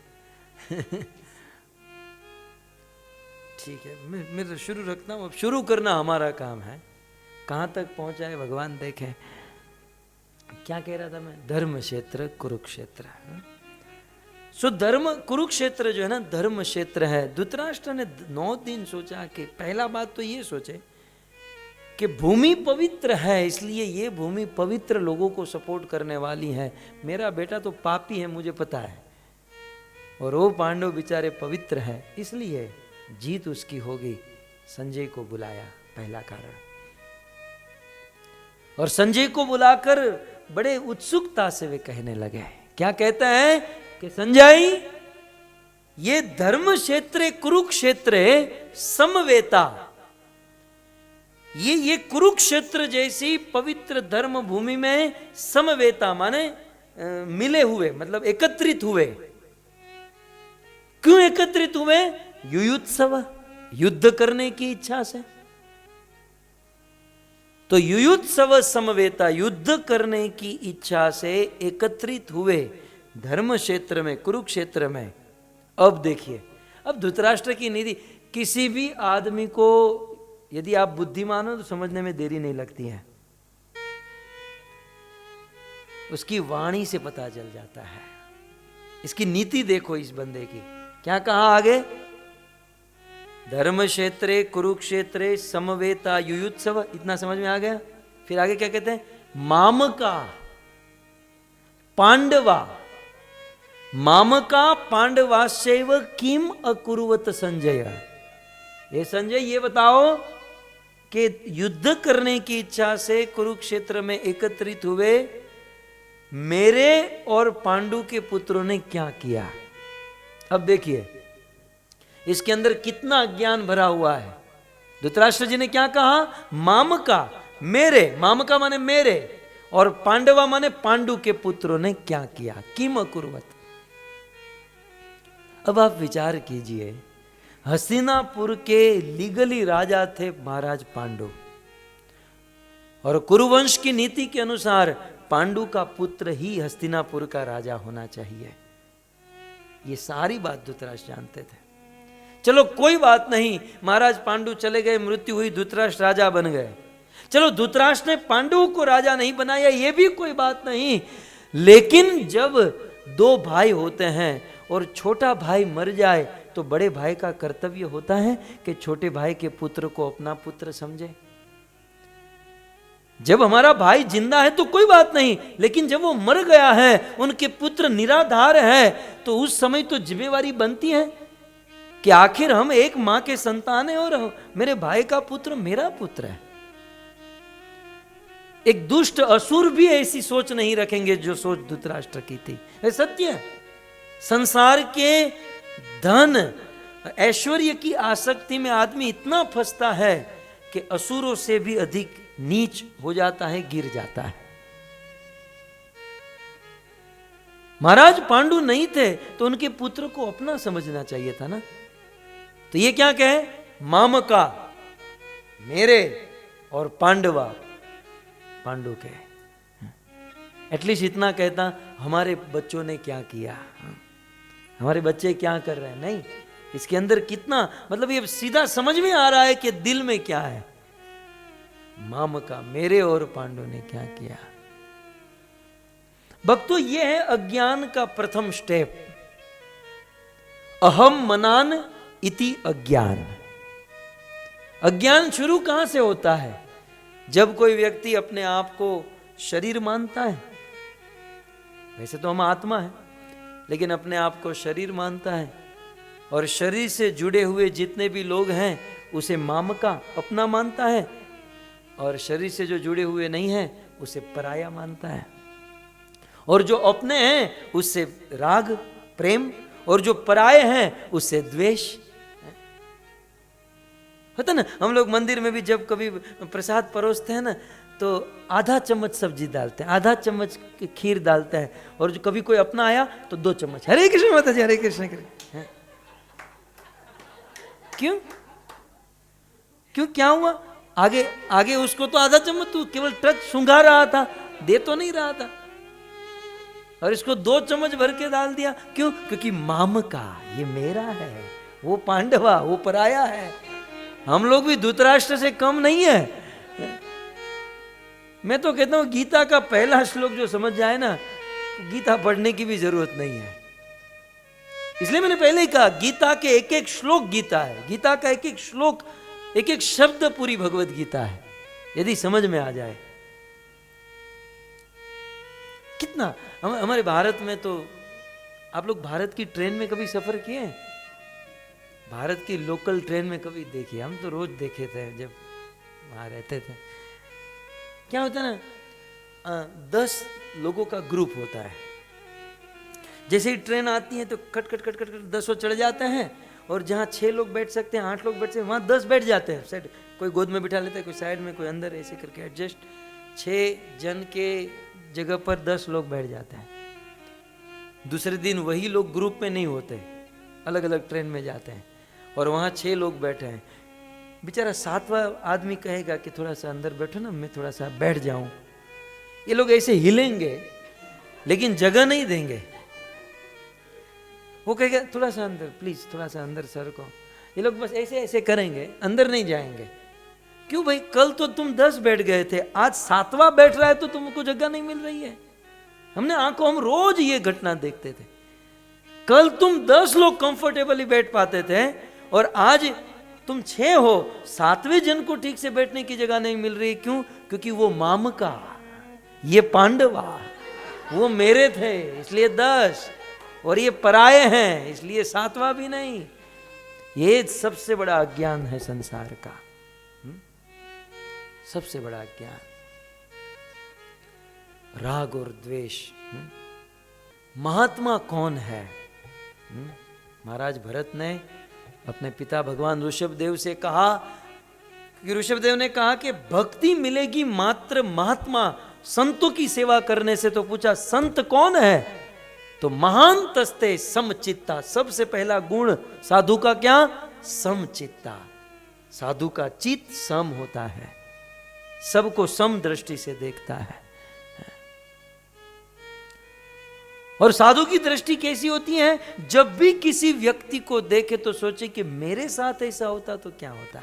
ठीक है, मैं तो शुरू रखता हूँ। अब शुरू करना हमारा काम है, कहाँ तक पहुँचा है भगवान देखे। क्या कह रहा था मैं? धर्म क्षेत्र कुरुक्षेत्र। सो धर्म कुरुक्षेत्र जो है ना, धर्म क्षेत्र है। धृतराष्ट्र ने 9 दिन सोचा कि पहला बात तो ये सोचे कि भूमि पवित्र है, इसलिए ये भूमि पवित्र लोगों को सपोर्ट करने वाली है। मेरा बेटा तो पापी है मुझे पता है, और वो पांडव बेचारे पवित्र है, इसलिए जीत उसकी होगी। संजय को बुलाया, पहला कारण। और संजय को बुलाकर बड़े उत्सुकता से वे कहने लगे, क्या कहते हैं कि संजय, ये धर्म क्षेत्र कुरुक्षेत्र समवेता, ये कुरुक्षेत्र जैसी पवित्र धर्म भूमि में समवेता माने मिले हुए, मतलब एकत्रित हुए। क्यों एकत्रित हुए? युयुत्सव, युद्ध करने की इच्छा से। तो युयुत्सव समवेता, युद्ध करने की इच्छा से एकत्रित हुए धर्म क्षेत्र में, कुरुक्षेत्र में। अब देखिए, अब धृतराष्ट्र की नीति, किसी भी आदमी को यदि आप बुद्धिमान हो तो समझने में देरी नहीं लगती है, उसकी वाणी से पता चल जाता है। इसकी नीति देखो इस बंदे की, क्या कहा आगे? धर्म क्षेत्रे कुरुक्षेत्रे समवेता युयुत्सव, इतना समझ में आ गया। फिर आगे क्या कहते हैं? मामका पांडवा, मामका पांडवाश्चैव किम अकुर्वत संजय। ये संजय ये बताओ कि युद्ध करने की इच्छा से कुरुक्षेत्र में एकत्रित हुए मेरे और पांडु के पुत्रों ने क्या किया। अब देखिए इसके अंदर कितना ज्ञान भरा हुआ है। धृतराष्ट्र जी ने क्या कहा? मामका, मेरे, मामका माने मेरे, और पांडवा माने पांडु के पुत्रों ने क्या किया, किम अकुर्वत। अब आप विचार कीजिए, हस्तिनापुर के लीगली राजा थे महाराज पांडु, और कुरुवंश की नीति के अनुसार पांडु का पुत्र ही हस्तिनापुर का राजा होना चाहिए। ये सारी बात धृतराष्ट्र जानते थे। चलो कोई बात नहीं, महाराज पांडु चले गए, मृत्यु हुई, धृतराष्ट्र राजा बन गए। चलो धृतराष्ट्र ने पांडुओं को राजा नहीं बनाया, ये भी कोई बात नहीं। लेकिन जब 2 भाई होते हैं और छोटा भाई मर जाए तो बड़े भाई का कर्तव्य होता है कि छोटे भाई के पुत्र को अपना पुत्र समझे। जब हमारा भाई जिंदा है तो कोई बात नहीं, लेकिन जब वो मर गया है, उनके पुत्र निराधार है, तो उस समय तो जिम्मेवारी बनती है कि आखिर हम एक मां के संतान हैं और मेरे भाई का पुत्र मेरा पुत्र है। एक दुष्ट असुर भी ऐसी सोच नहीं रखेंगे जो सोच धृतराष्ट्र की थी। ये सत्य है। संसार के धन, ऐश्वर्य की आसक्ति में आदमी इतना फंसता है कि असुरों से भी अधिक नीच हो जाता है, गिर जाता है। महाराज पांडु नहीं थे तो उनके पुत्र को अपना समझना चाहिए था ना। तो ये क्या कहे, मामका मेरे और पांडवा पांडु के। एटलीस्ट इतना कहता हमारे बच्चों ने क्या किया, हमारे बच्चे क्या कर रहे हैं। नहीं, इसके अंदर कितना मतलब ये सीधा समझ में आ रहा है कि दिल में क्या है। मामका मेरे और पांडु ने क्या किया। भक्तों, यह है अज्ञान का प्रथम स्टेप। अहम मनान इति अज्ञान। अज्ञान शुरू कहां से होता है? जब कोई व्यक्ति अपने आप को शरीर मानता है। वैसे तो हम आत्मा है, लेकिन अपने आप को शरीर मानता है, और शरीर से जुड़े हुए जितने भी लोग हैं उसे मामका अपना मानता है, और शरीर से जो जुड़े हुए नहीं हैं उसे पराया मानता है। और जो अपने हैं उससे राग प्रेम, और जो पराये हैं उससे द्वेष। होता ना, हम लोग मंदिर में भी जब कभी प्रसाद परोसते हैं ना, तो आधा चम्मच सब्जी डालते हैं, आधा चम्मच खीर डालते हैं, और जो कभी कोई अपना आया तो 2 चम्मच। हरे कृष्ण माता जी, हरे कृष्ण कृष्ण। क्यों क्यों क्या हुआ? आगे आगे उसको तो आधा चम्मच तू केवल टच सूंघा रहा था, दे तो नहीं रहा था, और इसको 2 चम्मच भर के डाल दिया। क्यों? क्योंकि मामका ये मेरा है, वो पांडवा वो पराया है। हम लोग भी धृतराष्ट्र से कम नहीं है। मैं तो कहता हूं गीता का पहला श्लोक जो समझ जाए ना, गीता पढ़ने की भी जरूरत नहीं है। इसलिए मैंने पहले ही कहा, गीता के एक एक श्लोक गीता है, गीता का एक एक श्लोक एक एक शब्द पूरी भगवत गीता है, यदि समझ में आ जाए। कितना हमारे भारत में तो, आप लोग भारत की ट्रेन में कभी सफर किए हैं? भारत की लोकल ट्रेन में कभी देखिए? हम तो रोज देखे थे जब वहां रहते थे। क्या होता है ना, 10 लोगों का ग्रुप होता है। जैसे ही ट्रेन आती है तो cut cut cut cut cut 10 चढ़ जाते हैं, और जहाँ 6 लोग बैठ सकते हैं, 8 लोग बैठ सकते हैं, वहाँ 10 बैठ जाते हैं। साइड कोई गोद में बिठा लेता है, कोई साइड में, कोई अंदर, ऐसे करके एडजस्ट 6 जन के जगह पर 10 लोग बैठ जाते हैं। दूसरे दिन वही लोग ग्रुप में नहीं होते, अलग अलग ट्रेन में जाते हैं, और वहाँ 6 लोग बैठे हैं। बेचारा 7वां आदमी कहेगा कि थोड़ा सा अंदर बैठो ना, मैं थोड़ा सा बैठ जाऊं। ये लोग ऐसे हिलेंगे लेकिन जगह नहीं देंगे। वो कहेगा थोड़ा सा अंदर प्लीज, थोड़ा सा अंदर सर को। ये लोग बस ऐसे ऐसे करेंगे, अंदर नहीं जाएंगे। क्यों भाई? कल तो तुम 10 बैठ गए थे, आज 7वां बैठ रहा है तो तुमको जगह नहीं मिल रही है। हमने आंखों, हम रोज ये घटना देखते थे। कल तुम 10 लोग कंफर्टेबली बैठ पाते थे, और आज तुम 6 हो, 7वें जन को ठीक से बैठने की जगह नहीं मिल रही। क्यों? क्योंकि वो मामका, ये पांडवा, वो मेरे थे इसलिए 10, और ये पराये हैं इसलिए 7वां भी नहीं। ये सबसे बड़ा अज्ञान है संसार का, सबसे बड़ा अज्ञान, राग और द्वेष। महात्मा कौन है? महाराज भरत ने अपने पिता भगवान ऋषभदेव से कहा, कि ऋषभदेव ने कहा कि भक्ति मिलेगी मात्र महात्मा संतों की सेवा करने से। तो पूछा संत कौन है? तो महान तस्ते समचित्ता। सबसे पहला गुण साधु का क्या? समचित्ता। साधु का चित्त सम होता है, सबको सम दृष्टि से देखता है। और साधु की दृष्टि कैसी होती है? जब भी किसी व्यक्ति को देखे तो सोचे कि मेरे साथ ऐसा होता तो क्या होता।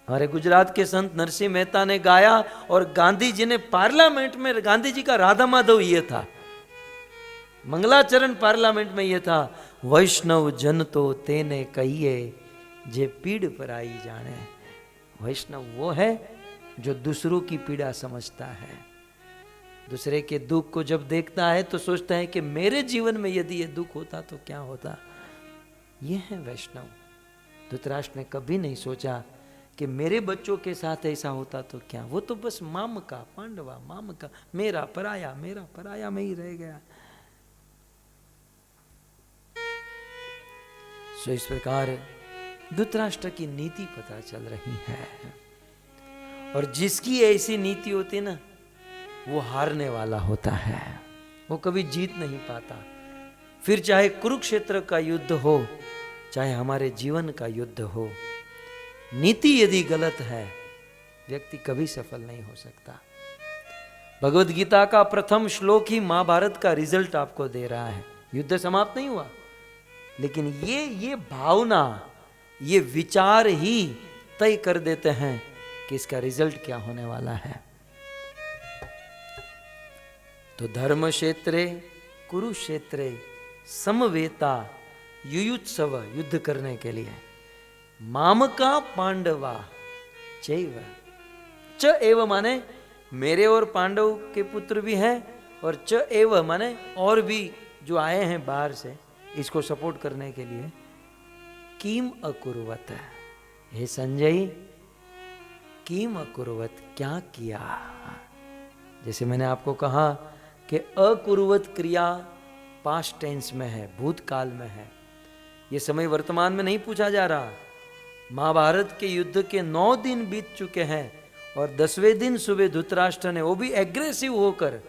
हमारे गुजरात के संत नरसिंह मेहता ने गाया, और गांधी जी ने पार्लियामेंट में, गांधी जी का राधा माधव ये था, मंगलाचरण पार्लियामेंट में ये था, वैष्णव जन तो तेने कहिए जे पीड़ पर आई जाने। वैष्णव वो है जो दूसरों की पीड़ा समझता है, दूसरे के दुख को जब देखता है तो सोचता है कि मेरे जीवन में यदि ये दुख होता तो क्या होता। ये है वैष्णव। धृतराष्ट्र ने कभी नहीं सोचा कि मेरे बच्चों के साथ ऐसा होता तो क्या। वो तो बस माम का, पांडवा माम का, मेरा पराया में ही रह गया। सो इस प्रकार धृतराष्ट्र की नीति पता चल रही है, और जिसकी ऐसी नीति होती है ना, वो हारने वाला होता है, वो कभी जीत नहीं पाता। फिर चाहे कुरुक्षेत्र का युद्ध हो, चाहे हमारे जीवन का युद्ध हो, नीति यदि गलत है, व्यक्ति कभी सफल नहीं हो सकता। भगवत गीता का प्रथम श्लोक ही महाभारत का रिजल्ट आपको दे रहा है। युद्ध समाप्त नहीं हुआ, लेकिन ये भावना, ये विचार ही तय कर देते हैं कि इसका रिजल्ट क्या होने वाला है। तो धर्म क्षेत्रे कुरुक्षेत्रे समवेता युयुत्सव, युद्ध करने के लिए, मामका पांडवा चैव, च एव माने मेरे और पांडव के पुत्र भी हैं, और च एव माने और भी जो आए हैं बाहर से इसको सपोर्ट करने के लिए। किम अकुर्वत, हे संजय किम अकुर्वत, क्या किया। जैसे मैंने आपको कहा कि अकुर्वत क्रिया पास्ट टेंस में है, भूतकाल में है। ये समय वर्तमान में नहीं पूछा जा रहा। महाभारत के युद्ध के 9 दिन बीत चुके हैं, और 10वें दिन सुबह धृतराष्ट्र ने, वो भी एग्रेसिव होकर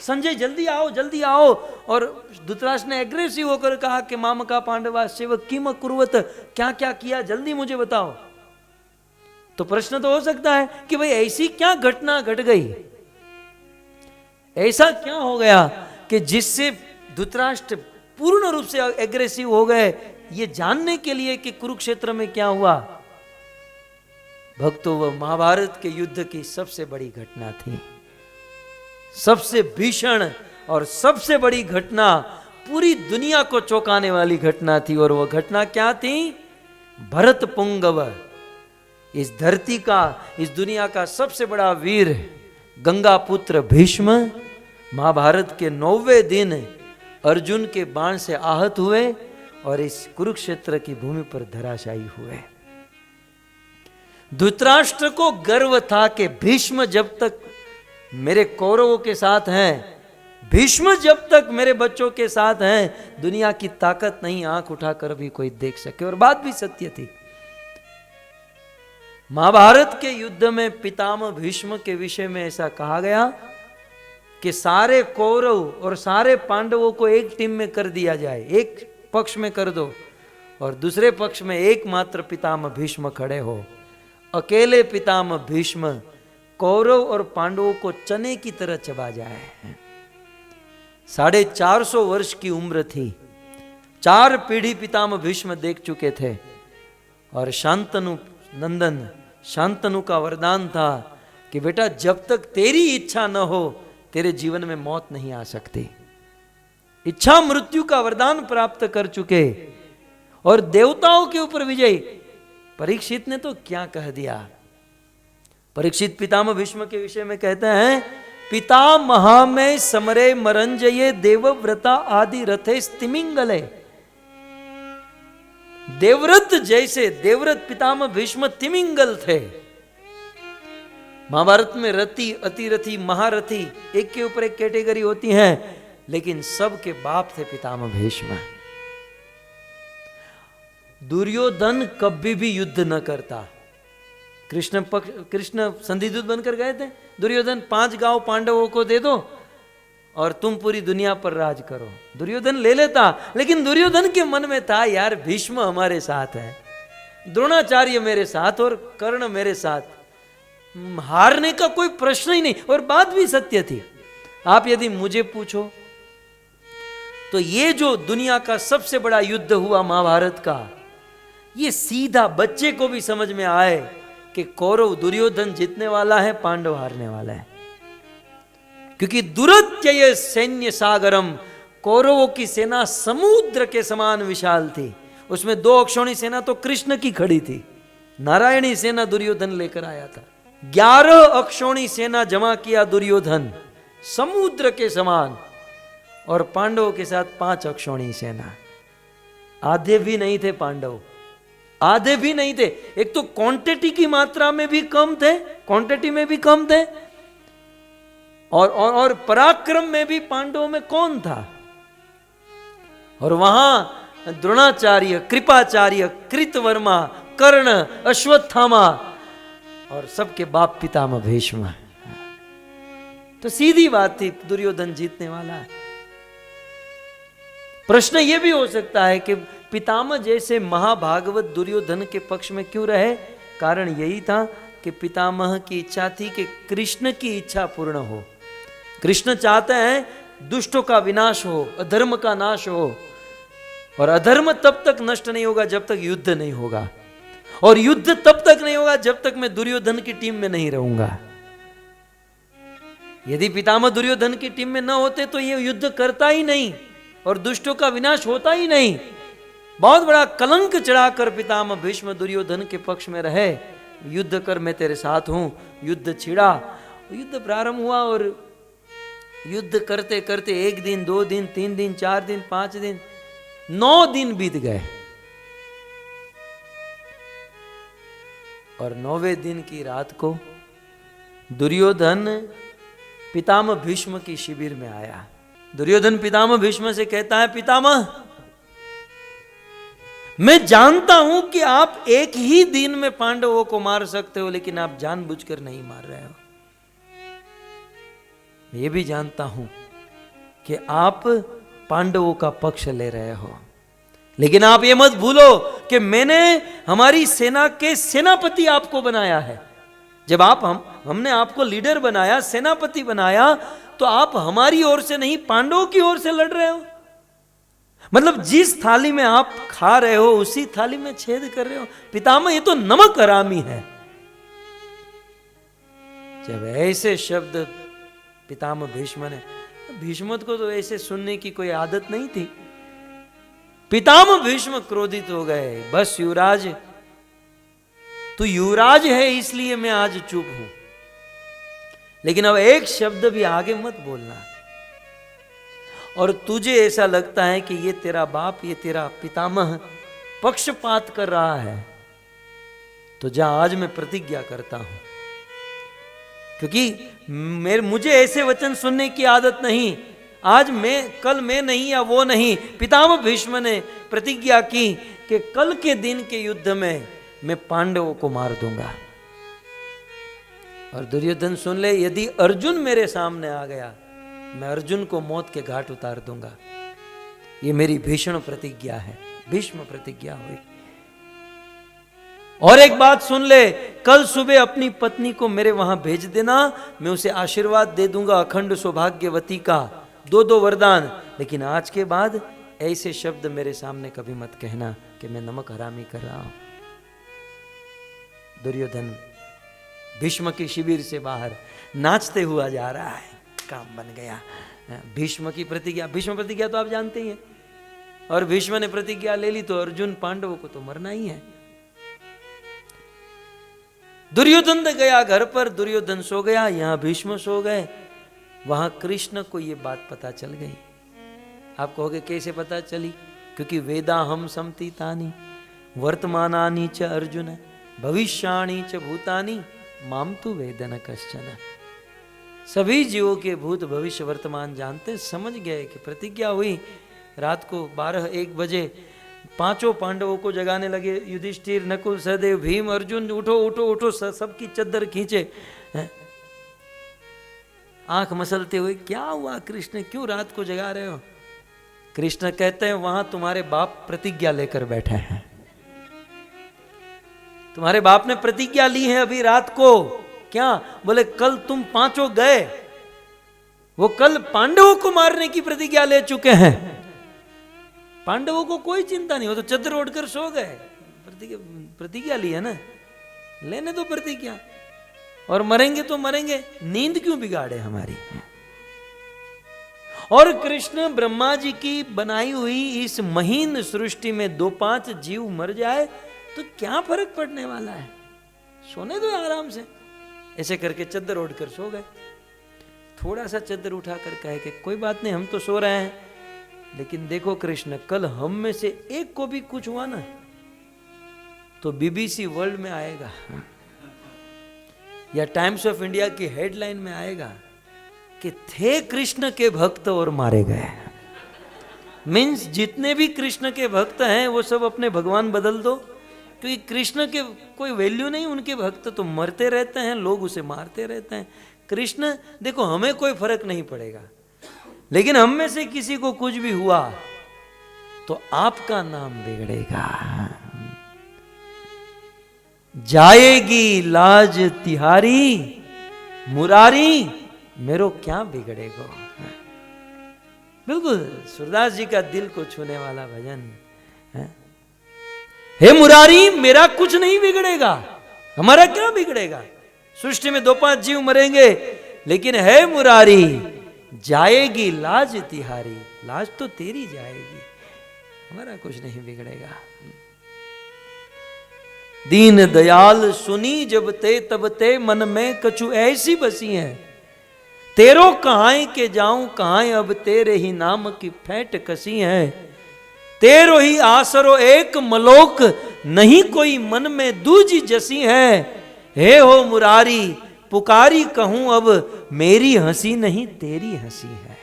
संजय जल्दी आओ जल्दी आओ, और धृतराष्ट्र ने एग्रेसिव होकर कहा कि मामका पांडवा शिव किम अकुर्वत, क्या क्या किया, जल्दी मुझे बताओ। तो प्रश्न तो हो सकता है कि भाई ऐसी क्या घटना घट गई, ऐसा क्या हो गया कि जिससे धृतराष्ट्र पूर्ण रूप से एग्रेसिव हो गए, ये जानने के लिए कि कुरुक्षेत्र में क्या हुआ। भक्तों, वह महाभारत के युद्ध की सबसे बड़ी घटना थी, सबसे भीषण और सबसे बड़ी घटना, पूरी दुनिया को चौंकाने वाली घटना थी। और वह घटना क्या थी? भरत पुंगव, इस धरती का, इस दुनिया का सबसे बड़ा वीर गंगा पुत्र भीष्म महाभारत के 9वें दिन अर्जुन के बाण से आहत हुए और इस कुरुक्षेत्र की भूमि पर धराशायी हुए। धृतराष्ट्र को गर्व था कि भीष्म जब तक मेरे कौरवों के साथ हैं, भीष्म जब तक मेरे बच्चों के साथ हैं, दुनिया की ताकत नहीं आंख उठाकर भी कोई देख सके। और बात भी सत्य थी। महाभारत के युद्ध में पितामह भीष्म के विषय में ऐसा कहा गया कि सारे कौरव और सारे पांडवों को एक टीम में कर दिया जाए, एक पक्ष में कर दो, और दूसरे पक्ष में एकमात्र पितामह भीष्म खड़े हो। अकेले पितामह भीष्म कौरव और पांडवों को चने की तरह चबा जाए। 450 वर्ष की उम्र थी, 4 पीढ़ी पितामह भीष्म देख चुके थे, और शांतनु नंदन शांतनु का वरदान था कि बेटा जब तक तेरी इच्छा न हो तेरे जीवन में मौत नहीं आ सकती। इच्छा मृत्यु का वरदान प्राप्त कर चुके और देवताओं के ऊपर विजय। परीक्षित ने तो क्या कह दिया। परीक्षित पितामह भीष्म के विषय में कहते हैं, पिता महा में समरे मरंजये देवव्रता आदि रथे स्तिमिंगले। देवव्रत जैसे, देवव्रत पितामह भीष्म तिमिंगल थे। महाभारत में रति, अतिरथी, महारथी एक के ऊपर एक कैटेगरी होती हैं, लेकिन सबके बाप थे पितामह भीष्म। दुर्योधन कभी भी युद्ध न करता। कृष्ण संधिदूत बनकर गए थे। दुर्योधन 5 गांव पांडवों को दे दो और तुम पूरी दुनिया पर राज करो। दुर्योधन ले लेता, लेकिन दुर्योधन के मन में था यार भीष्म हमारे साथ है, द्रोणाचार्य मेरे साथ और कर्ण मेरे साथ, हारने का कोई प्रश्न ही नहीं। और बात भी सत्य थी। आप यदि मुझे पूछो तो ये जो दुनिया का सबसे बड़ा युद्ध हुआ महाभारत का, ये सीधा बच्चे को भी समझ में आए कि कौरव दुर्योधन जीतने वाला है, पांडव हारने वाला है। क्योंकि दुरत्यय सैन्य सागरम, कौरवों की सेना समुद्र के समान विशाल थी। उसमें 2 अक्षौणी सेना तो कृष्ण की खड़ी थी, नारायणी सेना दुर्योधन लेकर आया था। 11 अक्षौणी सेना जमा किया दुर्योधन, समुद्र के समान, और पांडवों के साथ 5 अक्षौणी सेना। आधे भी नहीं थे पांडव, आधे भी नहीं थे। एक तो क्वांटिटी की मात्रा में भी कम थे, क्वांटिटी में भी कम थे, और पराक्रम में भी पांडवों में कौन था। और वहां द्रोणाचार्य, कृपाचार्य, कृतवर्मा, कर्ण, अश्वत्थामा और सबके बाप पितामह भीष्म। तो सीधी बात थी, दुर्योधन जीतने वाला है। प्रश्न यह भी हो सकता है कि पितामह जैसे महाभागवत दुर्योधन के पक्ष में क्यों रहे? कारण यही था कि पितामह की इच्छा थी कि कृष्ण की इच्छा पूर्ण हो। कृष्ण चाहते हैं दुष्टों का विनाश हो, अधर्म का नाश हो, और अधर्म तब तक नष्ट नहीं होगा जब तक युद्ध नहीं होगा, और युद्ध तब तक नहीं होगा जब तक मैं दुर्योधन की टीम में नहीं रहूंगा। यदि पितामह दुर्योधन की टीम में न होते तो ये युद्ध करता ही नहीं और दुष्टों का विनाश होता ही नहीं। बहुत बड़ा कलंक चढ़ाकर पितामह भीष्म दुर्योधन के पक्ष में रहे, युद्ध कर, मैं तेरे साथ हूं। युद्ध छिड़ा, युद्ध प्रारंभ हुआ, और युद्ध करते करते 1 दिन, 2 दिन, 3 दिन, 4 दिन, 5 दिन, 9 दिन बीत गए, और 9वें दिन की रात को दुर्योधन पितामह भीष्म की शिविर में आया। दुर्योधन पितामह भीष्म से कहता है, पितामह, मैं जानता हूं कि आप एक ही दिन में पांडवों को मार सकते हो, लेकिन आप जानबूझकर नहीं मार रहे हो। मैं ये भी जानता हूं कि आप पांडवों का पक्ष ले रहे हो, लेकिन आप ये मत भूलो कि मैंने हमारी सेना के सेनापति आपको बनाया है। जब हमने आपको लीडर बनाया, सेनापति बनाया, तो आप हमारी ओर से नहीं, पांडवों की ओर से लड़ रहे हो। मतलब जिस थाली में आप खा रहे हो उसी थाली में छेद कर रहे हो। पितामह, ये तो नमक हरामी है। जब ऐसे शब्द पितामह भीष्म ने, भीष्म को तो ऐसे सुनने की कोई आदत नहीं थी। पितामह भीष्म क्रोधित हो गए। बस युवराज, तू युवराज है इसलिए मैं आज चुप हूं, लेकिन अब एक शब्द भी आगे मत बोलना। और तुझे ऐसा लगता है कि ये तेरा बाप, ये तेरा पितामह पक्षपात कर रहा है, तो जा, आज मैं प्रतिज्ञा करता हूं, क्योंकि मुझे ऐसे वचन सुनने की आदत नहीं। आज मैं, कल मैं नहीं या वो नहीं। पितामह भीष्म ने प्रतिज्ञा की कि कल के दिन के युद्ध में मैं पांडवों को मार दूंगा। और दुर्योधन सुन ले, यदि अर्जुन मेरे सामने आ गया, मैं अर्जुन को मौत के घाट उतार दूंगा। ये मेरी भीषण प्रतिज्ञा है, भीष्म प्रतिज्ञा हुई। और एक बात सुन ले, कल सुबह अपनी पत्नी को मेरे वहां भेज देना, मैं उसे आशीर्वाद दे दूंगा अखंड सौभाग्यवती का, 2 वरदान। लेकिन आज के बाद ऐसे शब्द मेरे सामने कभी मत कहना कि मैं नमक हरामी कर रहा हूं। दुर्योधन भीष्म की शिविर से बाहर नाचते हुआ जा रहा है। काम बन गया। भीष्म की प्रतिज्ञा, भीष्म प्रतिज्ञा तो आप जानते ही हैं, और भीष्म ने प्रतिज्ञा ले ली तो अर्जुन पांडवों को तो मरना ही है। दुर्योधन गया घर पर, दुर्योधन सो गया, यहां भीष्म सो गए। वहां कृष्ण को यह बात पता चल गई। आप कहोगे कैसे पता चली? क्योंकि वेदा हम समतीतानि वर्तमानानि च अर्जुन भविष्याणि च भूतानि माम तु वेद न कश्चन। सभी जीवों के भूत भविष्य वर्तमान जानते, समझ गए कि प्रतिज्ञा हुई। रात को 12-1 बजे 5 पांडवों को जगाने लगे। युधिष्ठिर, नकुल, सहदेव, भीम, अर्जुन, उठो उठो उठो, सबकी चद्दर खींचे, आंख मसलते हुए, क्या हुआ कृष्ण, क्यों रात को जगा रहे हो? कृष्ण कहते हैं, वहां तुम्हारे बाप प्रतिज्ञा लेकर बैठे हैं। तुम्हारे बाप ने प्रतिज्ञा ली है अभी रात को। क्या? बोले कल तुम 5 गए, वो कल पांडवों को मारने की प्रतिज्ञा ले चुके हैं। पांडवों को कोई चिंता नहीं, वो तो चद्दर ओढ़कर सो गए। प्रतिज्ञा ली है ना, लेने दो प्रतिज्ञा, और मरेंगे तो मरेंगे, नींद क्यों बिगाड़े हमारी। और कृष्ण ब्रह्मा जी की बनाई हुई इस महीन सृष्टि में 2-5 जीव मर जाए तो क्या फर्क पड़ने वाला है, सोने दो आराम से। ऐसे करके चद्दर ओढ़कर सो गए। थोड़ा सा चद्दर उठाकर कहे कि कोई बात नहीं, हम तो सो रहे हैं, लेकिन देखो कृष्ण, कल हम में से एक को भी कुछ हुआ ना तो बीबीसी वर्ल्ड में आएगा या टाइम्स ऑफ इंडिया की हेडलाइन में आएगा कि थे कृष्ण के भक्त और मारे गए। मीन्स जितने भी कृष्ण के भक्त हैं वो सब अपने भगवान बदल दो, क्योंकि कृष्ण के कोई वैल्यू नहीं, उनके भक्त तो मरते रहते हैं, लोग उसे मारते रहते हैं। कृष्ण देखो हमें कोई फर्क नहीं पड़ेगा, लेकिन हम में से किसी को कुछ भी हुआ तो आपका नाम बिगड़ेगा। जाएगी लाज तिहारी मुरारी मेरो क्या बिगड़ेगो। बिल्कुल सूरदास जी का दिल को छूने वाला भजन है। हे मुरारी मेरा कुछ नहीं बिगड़ेगा, हमारा क्या बिगड़ेगा। सृष्टि में 2-5 जीव मरेंगे, लेकिन है मुरारी जाएगी लाज तिहारी, लाज तो तेरी जाएगी, हमारा कुछ नहीं बिगड़ेगा। दीन दयाल सुनी जब ते तब ते मन में कछु ऐसी बसी है, तेरो कहां के जाऊं कहां अब तेरे ही नाम की फेंट कसी है। तेरो ही आसरो एक मलोक नहीं कोई मन में दूजी जसी है। हे हो मुरारी पुकारी कहूं अब मेरी हंसी नहीं तेरी हंसी है।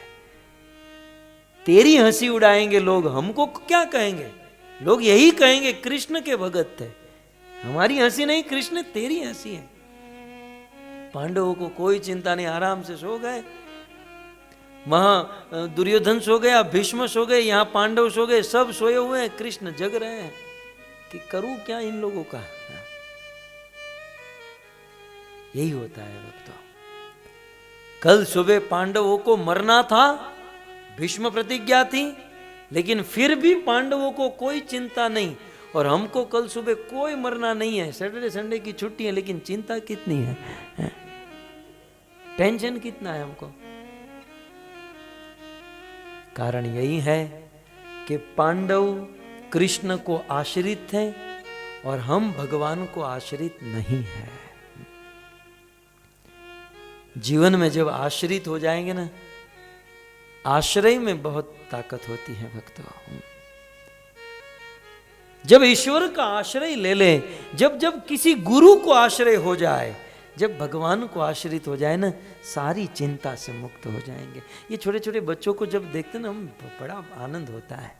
तेरी हंसी उड़ाएंगे लोग, हमको क्या कहेंगे, लोग यही कहेंगे कृष्ण के भगत थे। हमारी हंसी नहीं कृष्ण तेरी हंसी है। पांडवों को कोई चिंता नहीं, आराम से सो गए। वहां दुर्योधन सो गया, भीष्म सो गए, यहाँ पांडव सो गए, सब सोए हुए हैं, कृष्ण जग रहे हैं कि करूं क्या इन लोगों का। यही होता है भक्तों। कल सुबह पांडवों को मरना था, भीष्म प्रतिज्ञा थी, लेकिन फिर भी पांडवों को कोई चिंता नहीं। और हमको कल सुबह कोई मरना नहीं है, सैटरडे संडे की छुट्टी है, लेकिन चिंता कितनी है, टेंशन कितना है हमको। कारण यही है कि पांडव कृष्ण को आश्रित थे और हम भगवान को आश्रित नहीं है। जीवन में जब आश्रित हो जाएंगे ना, आश्रय में बहुत ताकत होती है भक्तों। जब ईश्वर का आश्रय ले लें, जब किसी गुरु को आश्रय हो जाए, जब भगवान को आश्रित हो जाए ना, सारी चिंता से मुक्त हो जाएंगे। ये छोटे छोटे बच्चों को जब देखते ना, हम बड़ा आनंद होता है।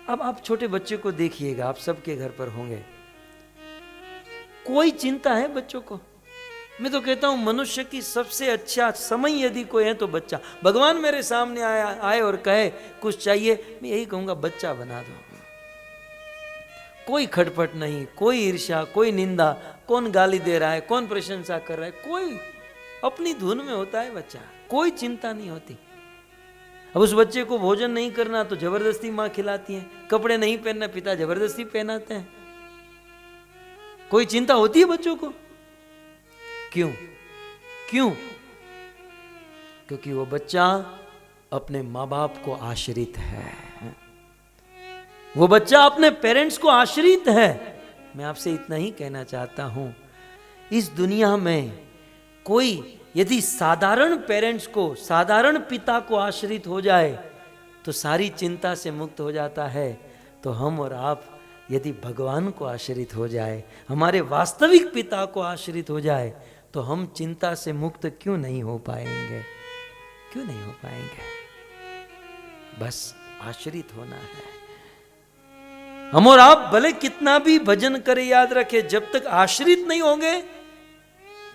अब आप छोटे बच्चे को देखिएगा, आप सबके घर पर होंगे, कोई चिंता है बच्चों को। मैं तो कहता हूं मनुष्य की सबसे अच्छा समय यदि कोई है तो बच्चा। भगवान मेरे सामने आए और कहे कुछ चाहिए, मैं यही कहूंगा बच्चा बना दो। कोई खटपट नहीं, कोई ईर्ष्या, कोई निंदा, कौन गाली दे रहा है, कौन प्रशंसा कर रहा है, कोई अपनी धुन में होता है बच्चा, कोई चिंता नहीं होती। अब उस बच्चे को भोजन नहीं करना तो जबरदस्ती माँ खिलाती है, कपड़े नहीं पहनना पिता जबरदस्ती पहनाते हैं। कोई चिंता होती है बच्चों को? क्यों? क्यों? क्योंकि वो बच्चा अपने माँ बाप को आश्रित है, वो बच्चा अपने पेरेंट्स को आश्रित है। मैं आपसे इतना ही कहना चाहता हूं, इस दुनिया में कोई यदि साधारण पेरेंट्स को, साधारण पिता को आश्रित हो जाए तो सारी चिंता से मुक्त हो जाता है। तो हम और आप यदि भगवान को आश्रित हो जाए, हमारे वास्तविक पिता को आश्रित हो जाए, तो हम चिंता से मुक्त क्यों नहीं हो पाएंगे? क्यों नहीं हो पाएंगे? बस आश्रित होना है। हम और आप भले कितना भी भजन करें, याद रखें, जब तक आश्रित नहीं होंगे,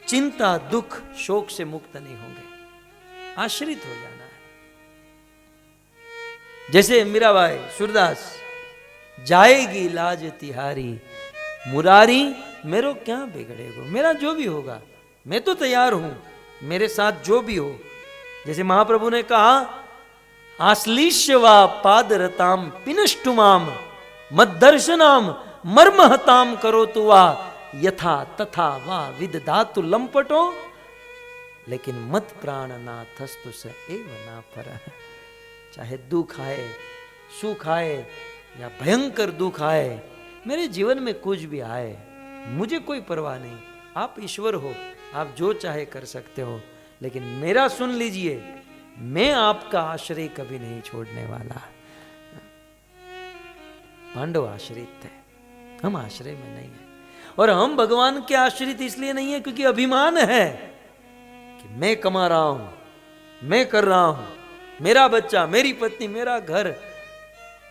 चिंता दुख शोक से मुक्त नहीं होंगे। आश्रित हो जाना है। जैसे मीराबाई, सूरदास, जाएगी लाज तिहारी मुरारी मेरो क्या बिगड़ेगो। मेरा जो भी होगा मैं तो तैयार हूं, मेरे साथ जो भी हो। जैसे महाप्रभु ने कहा, आश्लिष्यवा पादरताम पिनष्टुमाम मद्दर्शनाम मर्महताम करो तु वा यथा तथा वा विदधातु लंपटो लेकिन मत प्राण नाथस्तु स एव ना पर। चाहे दुख आए, सुख आए या भयंकर दुख आए, मेरे जीवन में कुछ भी आए, मुझे कोई परवाह नहीं। आप ईश्वर हो, आप जो चाहे कर सकते हो, लेकिन मेरा सुन लीजिए, मैं आपका आश्रय कभी नहीं छोड़ने वाला। पांडव आश्रित थे, हम आश्रय में नहीं है। और हम भगवान के आश्रित इसलिए नहीं है क्योंकि अभिमान है कि मैं कमा रहा हूं, मैं कर रहा हूं, मेरा बच्चा, मेरी पत्नी, मेरा घर,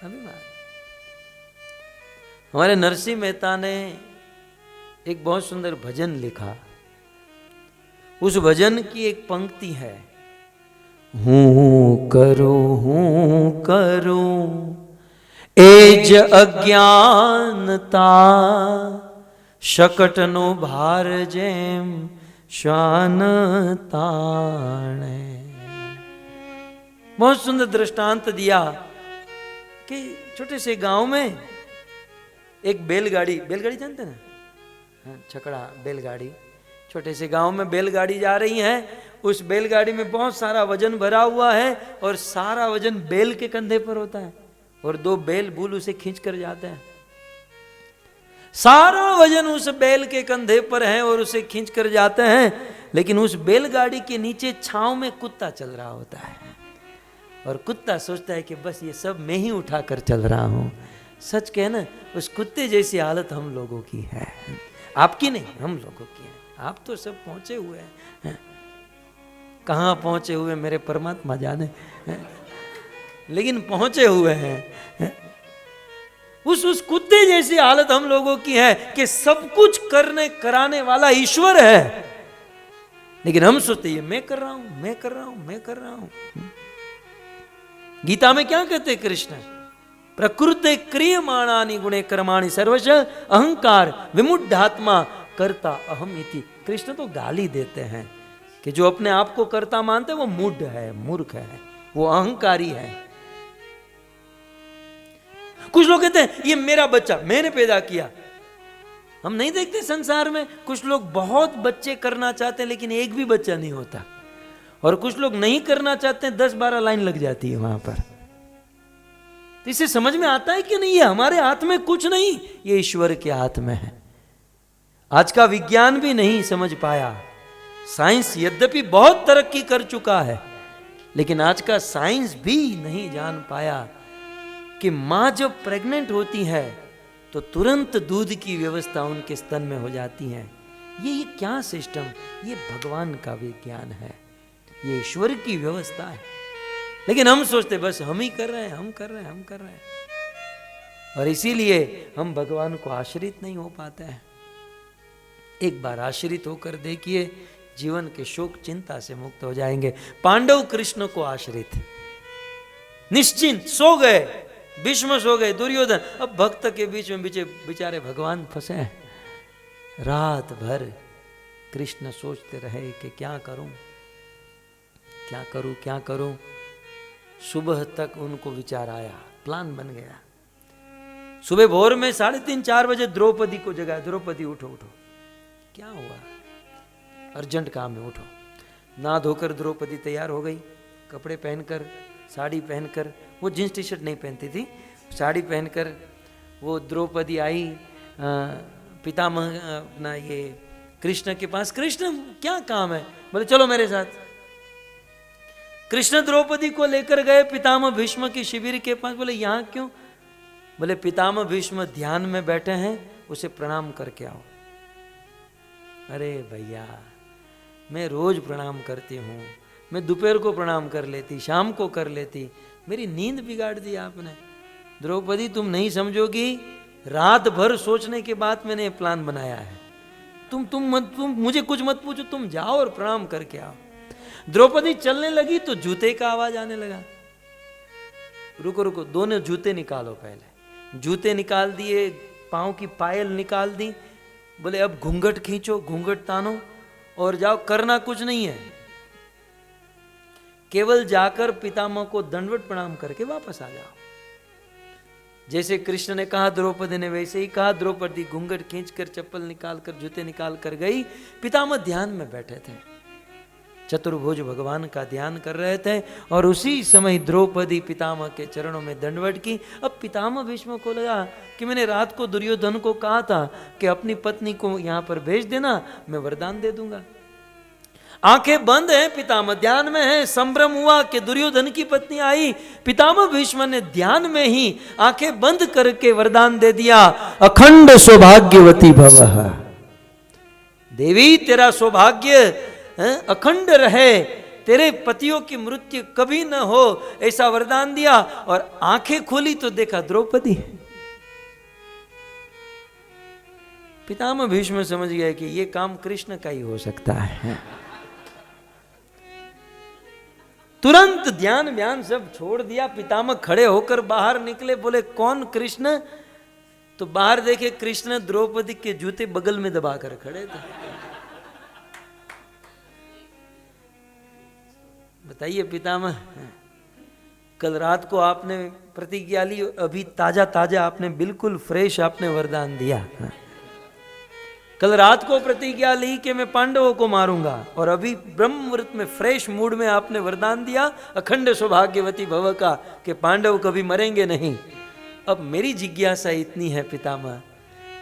अभिमान। हमारे नरसिंह मेहता ने एक बहुत सुंदर भजन लिखा। उस भजन की एक पंक्ति है, हूं करो एज अज्ञानता, शकटनो भार जेम श्वान ताणे। बहुत सुंदर दृष्टांत दिया कि छोटे से गांव में एक बैलगाड़ी जानते ना, छकड़ा बैलगाड़ी, छोटे से गांव में बैलगाड़ी जा रही है। उस बैलगाड़ी में बहुत सारा वजन भरा हुआ है और सारा वजन बैल के कंधे पर होता है और दो बैल बूल उसे खींच कर जाते हैं। सारा वजन उस बैल के कंधे पर है और उसे खींच कर जाते हैं, लेकिन उस बैलगाड़ी के नीचे छांव में कुत्ता चल रहा होता है और कुत्ता सोचता है कि बस ये सब मैं ही उठा कर चल रहा हूं। सच कहना, उस कुत्ते जैसी हालत हम लोगों की है, आपकी नहीं, हम लोगों की है। आप तो सब पहुंचे हुए हैं, कहां पहुंचे हुए मेरे परमात्मा जाने, लेकिन पहुंचे हुए हैं। उस कुत्ते जैसी हालत हम लोगों की है कि सब कुछ करने कराने वाला ईश्वर है, लेकिन हम सोचते ये मैं कर रहा हूं, मैं कर रहा हूं, मैं कर रहा हूं। गीता में क्या कहते कृष्ण, प्रकृते क्रियमाणानि गुणे कर्माणि सर्वश अहंकार विमुढ़ात्मा कर्ता अहम इति। कृष्ण तो गाली देते हैं कि जो अपने आप को कर्ता मानते हैं वो मूढ़ है, मूर्ख है, वो अहंकारी है। कुछ लोग कहते हैं ये मेरा बच्चा, मैंने पैदा किया। हम नहीं देखते संसार में कुछ लोग बहुत बच्चे करना चाहते हैं लेकिन एक भी बच्चा नहीं होता, और कुछ लोग नहीं करना चाहते हैं, 10-12 लाइन लग जाती है वहां पर। तो इसे समझ में आता है कि नहीं, ये हमारे हाथ में कुछ नहीं, ये ईश्वर के हाथ में है। आज का विज्ञान भी नहीं समझ पाया, साइंस यद्यपि बहुत तरक्की कर चुका है, लेकिन आज का साइंस भी नहीं जान पाया कि मां जब प्रेग्नेंट होती है तो तुरंत दूध की व्यवस्था उनके स्तन में हो जाती है। ये क्या सिस्टम, ये भगवान का विज्ञान है, ये ईश्वर की व्यवस्था है। लेकिन हम सोचते बस हम ही कर रहे हैं, हम कर रहे हैं, हम कर रहे हैं, और इसीलिए हम भगवान को आश्रित नहीं हो पाते हैं। एक बार आश्रित होकर देखिए, जीवन के शोक चिंता से मुक्त हो जाएंगे। पांडव कृष्ण को आश्रित, निश्चिंत सो गए, भीष्म सो गए, दुर्योधन, अब भक्त के बीच में बेचारे भगवान फंसे हैं। रात भर कृष्ण सोचते रहे कि क्या करूं, क्या करूं, क्या करूं। सुबह तक उनको विचार आया, प्लान बन गया। सुबह भोर में 3:30-4 बजे द्रौपदी को जगाया, द्रौपदी उठो उठो, क्या हुआ, अर्जेंट काम है, उठो। नहा धोकर द्रौपदी तैयार हो गई, कपड़े पहनकर, साड़ी पहनकर, वो जींस टी शर्ट नहीं पहनती थी, साड़ी पहनकर वो द्रौपदी आई पितामह अपना ये कृष्ण के पास। कृष्ण क्या काम है, बोले चलो मेरे साथ। कृष्ण द्रौपदी को लेकर गए पितामह भीष्म की शिविर के पास। बोले यहाँ क्यों, बोले पितामह भीष्म ध्यान में बैठे हैं, उसे प्रणाम करके आओ। अरे भैया, मैं रोज प्रणाम करती हूँ, मैं दोपहर को प्रणाम कर लेती, शाम को कर लेती, मेरी नींद बिगाड़ दी आपने। द्रौपदी तुम नहीं समझोगी, रात भर सोचने के बाद मैंने प्लान बनाया है, तुम मुझे कुछ मत पूछो, तुम जाओ और प्रणाम करके आओ। द्रौपदी चलने लगी तो जूते का आवाज आने लगा। रुको रुको, दोनों जूते निकालो। पहले जूते निकाल दिए, पांव की पायल निकाल दी। बोले अब घूंघट खींचो, घूंघट तानो और जाओ, करना कुछ नहीं है, केवल जाकर पितामह को दंडवत प्रणाम करके वापस आ जाओ। जैसे कृष्ण ने कहा द्रौपदी ने वैसे ही कहा। द्रौपदी घूंघट खींचकर, चप्पल निकालकर, जूते निकाल कर गई। पितामह ध्यान में बैठे थे, चतुर्भुज भगवान का ध्यान कर रहे थे, और उसी समय द्रौपदी पितामह के चरणों में दंडवत की। अब पितामह भीष्म को लगा कि मैंने रात को दुर्योधन को कहा था कि अपनी पत्नी को यहाँ पर भेज देना, मैं वरदान दे दूंगा। आंखें बंद हैं, पितामह ध्यान में है। संभ्रम हुआ कि दुर्योधन की पत्नी आई। पितामह भीष्म ने ध्यान में ही आंखें बंद करके वरदान दे दिया, अखंड सौभाग्यवती भवः। देवी तेरा सौभाग्य अखंड रहे, तेरे पतियों की मृत्यु कभी न हो, ऐसा वरदान दिया। और आंखें खोली तो देखा द्रौपदी। पितामह भीष्म समझ गए कि ये काम कृष्ण का ही हो सकता है। तुरंत ध्यान व्यान सब छोड़ दिया। पितामह खड़े होकर बाहर निकले, बोले कौन? कृष्ण। तो बाहर देखे कृष्ण द्रौपदी के जूते बगल में दबाकर खड़े थे। बताइए पितामह, कल रात को आपने प्रतिज्ञा ली, अभी ताजा ताजा आपने बिल्कुल फ्रेश आपने वरदान दिया। कल रात को प्रतिज्ञा ली कि मैं पांडवों को मारूंगा, और अभी ब्रह्म मुहूर्त में फ्रेश मूड में आपने वरदान दिया अखंड सौभाग्यवती भव का, कि पांडव कभी मरेंगे नहीं। अब मेरी जिज्ञासा इतनी है पितामह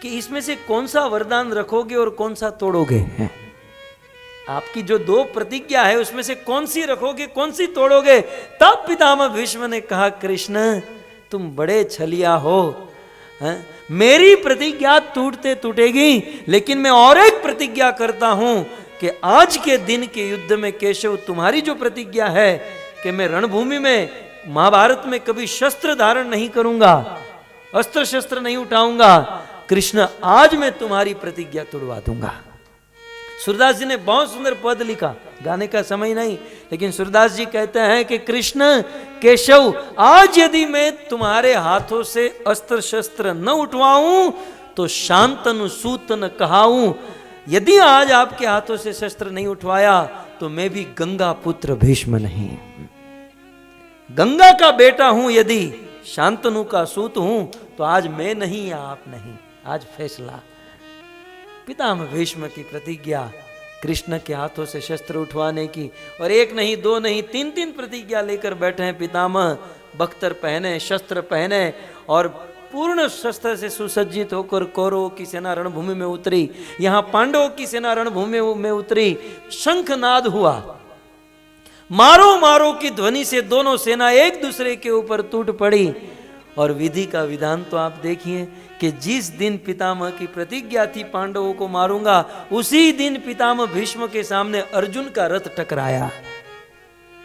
कि इसमें से कौन सा वरदान रखोगे और कौन सा तोड़ोगे? आपकी जो 2 प्रतिज्ञा है उसमें से कौन सी रखोगे, कौन सी तोड़ोगे? तब पितामह भीष्म ने कहा, कृष्ण तुम बड़े छलिया हो। मेरी प्रतिज्ञा टूटते टूटेगी, लेकिन मैं और एक प्रतिज्ञा करता हूं कि आज के दिन के युद्ध में केशव तुम्हारी जो प्रतिज्ञा है कि मैं रणभूमि में महाभारत में कभी शस्त्र धारण नहीं करूंगा, अस्त्र शस्त्र नहीं उठाऊंगा, कृष्ण आज मैं तुम्हारी प्रतिज्ञा तोड़वा दूंगा। सूरदास जी ने बहुत सुंदर पद लिखा, गाने का समय नहीं, लेकिन सूरदास जी कहते हैं कि कृष्ण केशव, आज यदि मैं तुम्हारे हाथों से अस्त्र शस्त्र न उठवाऊं तो शांतनु सूतन कहाऊं। यदि आज आपके हाथों से शस्त्र नहीं उठवाया तो मैं भी गंगा पुत्र भीष्म नहीं, गंगा का बेटा हूं। यदि शांतनु का सूत हूं तो आज मैं नहीं या आप नहीं, आज फैसला। पितामह भीष्म की प्रतिज्ञा, कृष्ण के हाथों से शस्त्र उठवाने की, और 1 नहीं 2 नहीं 3 प्रतिज्ञा लेकर बैठे हैं पितामह। बख्तर पहने, शस्त्र पहने, और पूर्ण शस्त्र से सुसज्जित होकर कौरवों की सेना रणभूमि में उतरी। यहां पांडवों की सेना रणभूमि में उतरी। शंखनाद हुआ, मारो मारो की ध्वनि से दोनों सेना एक दूसरे के ऊपर टूट पड़ी। और विधि का विधान तो आप देखिए कि जिस दिन पितामह की प्रतिज्ञा थी पांडवों को मारूंगा, उसी दिन पितामह भीष्म के सामने अर्जुन का रथ टकराया।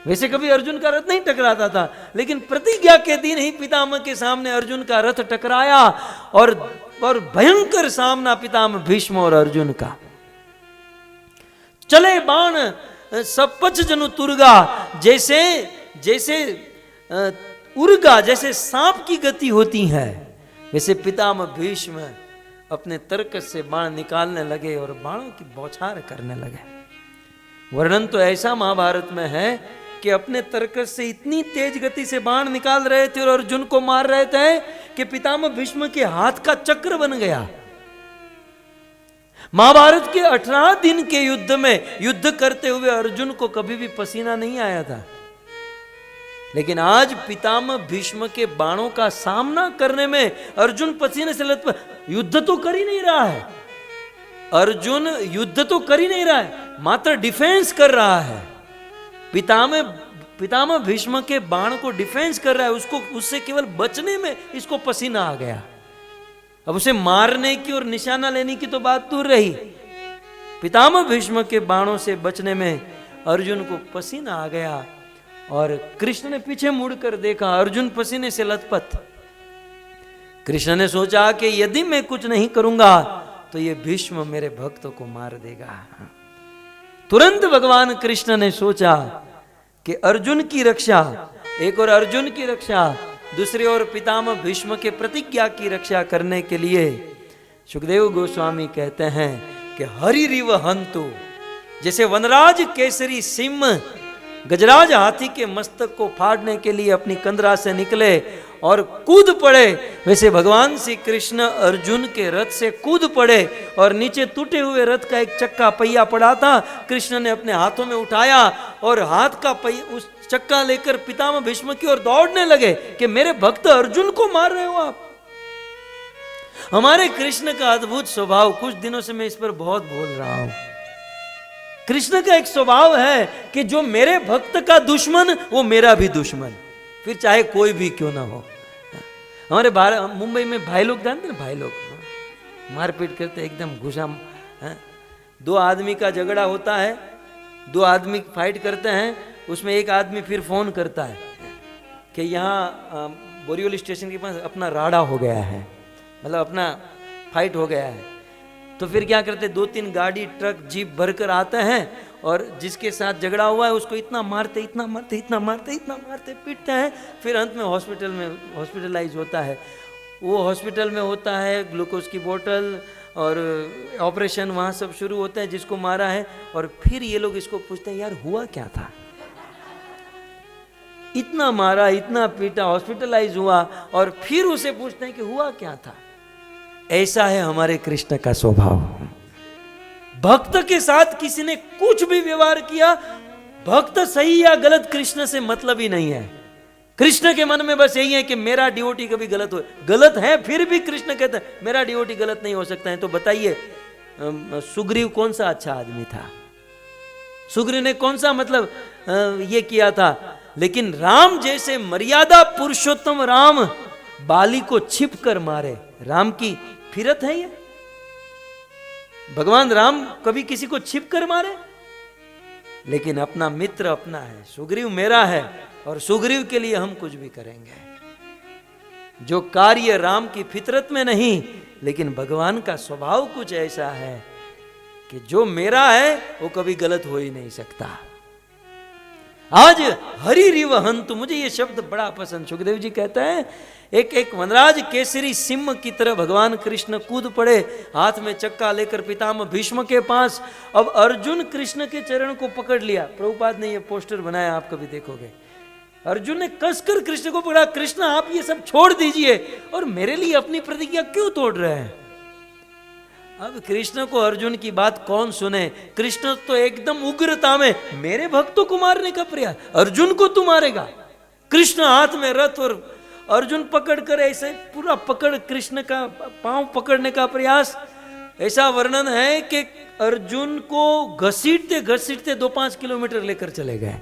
वैसे कभी अर्जुन का रथ नहीं टकराता था, लेकिन प्रतिज्ञा के दिन ही पितामह के सामने अर्जुन का रथ टकराया, और भयंकर सामना पितामह भीष्म और अर्जुन का। चले बाण सपच जनु तुर्गा, जैसे जैसे उर्गा, जैसे सांप की गति होती है, वैसे पितामह भीष्म अपने तर्कस से बाण निकालने लगे और बाणों की बौछार करने लगे। वर्णन तो ऐसा महाभारत में है कि अपने तर्कस से इतनी तेज गति से बाण निकाल रहे थे और अर्जुन को मार रहे थे कि पितामह भीष्म के हाथ का चक्र बन गया। महाभारत के 18 दिन के युद्ध में युद्ध करते हुए अर्जुन को कभी भी पसीना नहीं आया था, लेकिन आज पितामह भीष्म के बाणों का सामना करने में अर्जुन पसीने से लथपथ। युद्ध तो कर ही नहीं रहा है अर्जुन, युद्ध तो कर ही नहीं रहा है, मात्र डिफेंस कर रहा है। पितामह भीष्म के बाण को डिफेंस कर रहा है, उसको उससे केवल बचने में इसको पसीना आ गया। अब उसे मारने की और निशाना लेने की तो बात दूर रही, पितामह भीष्म के बाणों से बचने में अर्जुन को पसीना आ गया। और कृष्ण ने पीछे मुड़कर देखा, अर्जुन पसीने से लथपथ। कृष्ण ने सोचा कि यदि मैं कुछ नहीं करूंगा तो ये भीष्म मेरे भक्तों को मार देगा। तुरंत भगवान कृष्ण ने सोचा कि अर्जुन की रक्षा, एक और अर्जुन की रक्षा, दूसरी ओर पितामह भीष्म के प्रतिज्ञा की रक्षा करने के लिए सुखदेव गोस्वामी कहते हैं कि हरिरिव हंतु, जैसे वनराज केसरी सिंह गजराज हाथी के मस्तक को फाड़ने के लिए अपनी कंदरा से निकले और कूद पड़े, वैसे भगवान श्री कृष्ण अर्जुन के रथ से कूद पड़े और नीचे टूटे हुए रथ का एक चक्का पहिया पड़ा था, कृष्ण ने अपने हाथों में उठाया और हाथ का पहिया उस चक्का लेकर पितामह भीष्म की ओर दौड़ने लगे कि मेरे भक्त अर्जुन को मार रहे हो आप। हमारे कृष्ण का अद्भुत स्वभाव, कुछ दिनों से मैं इस पर बहुत बोल रहा हूं। कृष्ण का एक स्वभाव है कि जो मेरे भक्त का दुश्मन वो मेरा भी दुश्मन, फिर चाहे कोई भी क्यों ना हो। हमारे मुंबई में भाई लोग जानते हैं, भाई लोग मारपीट करते एकदम घुसा। 2 आदमी का झगड़ा होता है, दो आदमी फाइट करते हैं, उसमें एक आदमी फिर फोन करता है कि यहाँ बोरियोली स्टेशन के पास अपना राड़ा हो गया है, मतलब अपना फाइट हो गया है। तो फिर क्या करते, 2-3 गाड़ी ट्रक जीप भरकर आते हैं और जिसके साथ झगड़ा हुआ है उसको इतना मारते पीटते हैं, फिर अंत में हॉस्पिटलाइज होता है। वो हॉस्पिटल में होता है, ग्लूकोज की बोतल और ऑपरेशन वहाँ सब शुरू होता है जिसको मारा है। और फिर ये लोग इसको पूछते हैं, यार हुआ क्या था, इतना मारा, इतना पीटा, हॉस्पिटलाइज हुआ, और फिर उसे पूछते हैं कि हुआ क्या था। ऐसा है हमारे कृष्ण का स्वभाव। भक्त के साथ किसी ने कुछ भी व्यवहार किया, भक्त सही या गलत कृष्ण से मतलब ही नहीं है। कृष्ण के मन में बस यही है कि मेरा डिवोटी कभी गलत हो, गलत है फिर भी कृष्ण कहते हैं मेरा डिवोटी गलत नहीं हो सकता है। तो बताइए सुग्रीव कौन सा अच्छा आदमी था? सुग्रीव ने कौन सा मतलब ये किया था? लेकिन राम जैसे मर्यादा पुरुषोत्तम राम बाली को छिप कर मारे, राम की फिरत है ये? भगवान राम कभी किसी को छिप कर मारे? लेकिन अपना मित्र अपना है, सुग्रीव मेरा है और सुग्रीव के लिए हम कुछ भी करेंगे। जो कार्य राम की फितरत में नहीं, लेकिन भगवान का स्वभाव कुछ ऐसा है कि जो मेरा है वो कभी गलत हो ही नहीं सकता। आज हरि रिव हंतु, मुझे ये शब्द बड़ा पसंद। सुखदेव जी कहते हैं एक वनराज केसरी सिंह की तरह भगवान कृष्ण कूद पड़े, हाथ में चक्का लेकर पितामह भीष्म के पास। अब अर्जुन कृष्ण के चरण को पकड़ लिया। प्रभुपाद ने ये पोस्टर बनाया, आप कभी देखोगे। अर्जुन ने कसकर कृष्ण को पकड़ा, कृष्ण आप ये सब छोड़ दीजिए और मेरे लिए अपनी प्रतिज्ञा क्यों तोड़ रहे हैं? अब कृष्ण को अर्जुन की बात कौन सुने? कृष्ण तो एकदम उग्रता में, मेरे भक्तों को मारने का प्रयास, अर्जुन को तू मारेगा? कृष्ण हाथ में रथ और अर्जुन पकड़कर ऐसे पूरा पकड़, कृष्ण का पांव पकड़ने का प्रयास। ऐसा वर्णन है कि अर्जुन को घसीटते घसीटते 2-5 किलोमीटर लेकर चले गए।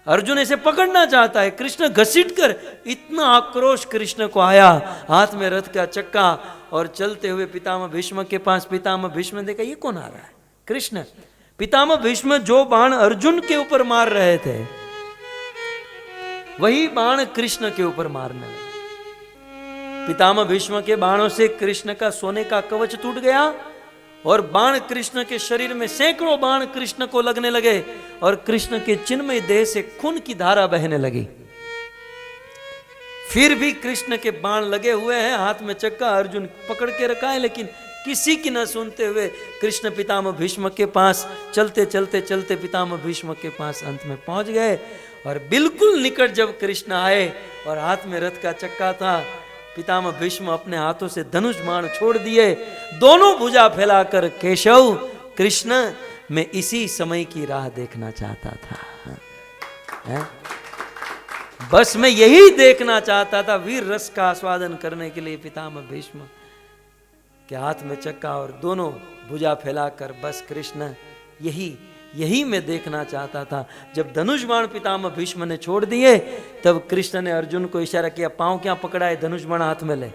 अर्जुन ऐसे पकड़ना चाहता है, कृष्ण घसीट कर, इतना आक्रोश कृष्ण को आया, हाथ में रथ का चक्का और चलते हुए पितामह भीष्म के पास। पितामह भीष्म देखा ये कौन आ रहा है? कृष्ण। पितामह भीष्म जो बाण अर्जुन के ऊपर मार रहे थे वही बाण कृष्ण के ऊपर मारने लगे। पितामह भीष्म के बाणों से कृष्ण का सोने का कवच टूट गया और बाण कृष्ण के शरीर में, सैकड़ों बाण कृष्ण को लगने लगे और कृष्ण के चिन्मय देह से खून की धारा बहने लगी। फिर भी कृष्ण के बाण लगे हुए हैं, हाथ में चक्का अर्जुन पकड़ के रखा है, लेकिन किसी की न सुनते हुए कृष्ण पितामह भीष्म के पास चलते चलते चलते पितामह भीष्म के पास अंत में पहुंच गए। और बिल्कुल निकट जब कृष्ण आए और हाथ में रथ का चक्का था, पितामह भीष्म अपने हाथों से धनुष बाण छोड़ दिए, दोनों भुजा फैलाकर, केशव कृष्ण मैं इसी समय की राह देखना चाहता था, है? बस मैं यही देखना चाहता था, वीर रस का आस्वादन करने के लिए पितामह भीष्म के हाथ में चक्का और दोनों भुजा फैलाकर, बस कृष्ण यही मैं देखना चाहता था। जब धनुष बाण पितामह भीष्म ने छोड़ दिए, तब कृष्ण ने अर्जुन को इशारा किया, पांव क्या पकड़ा है, धनुष बाण हाथ में ले,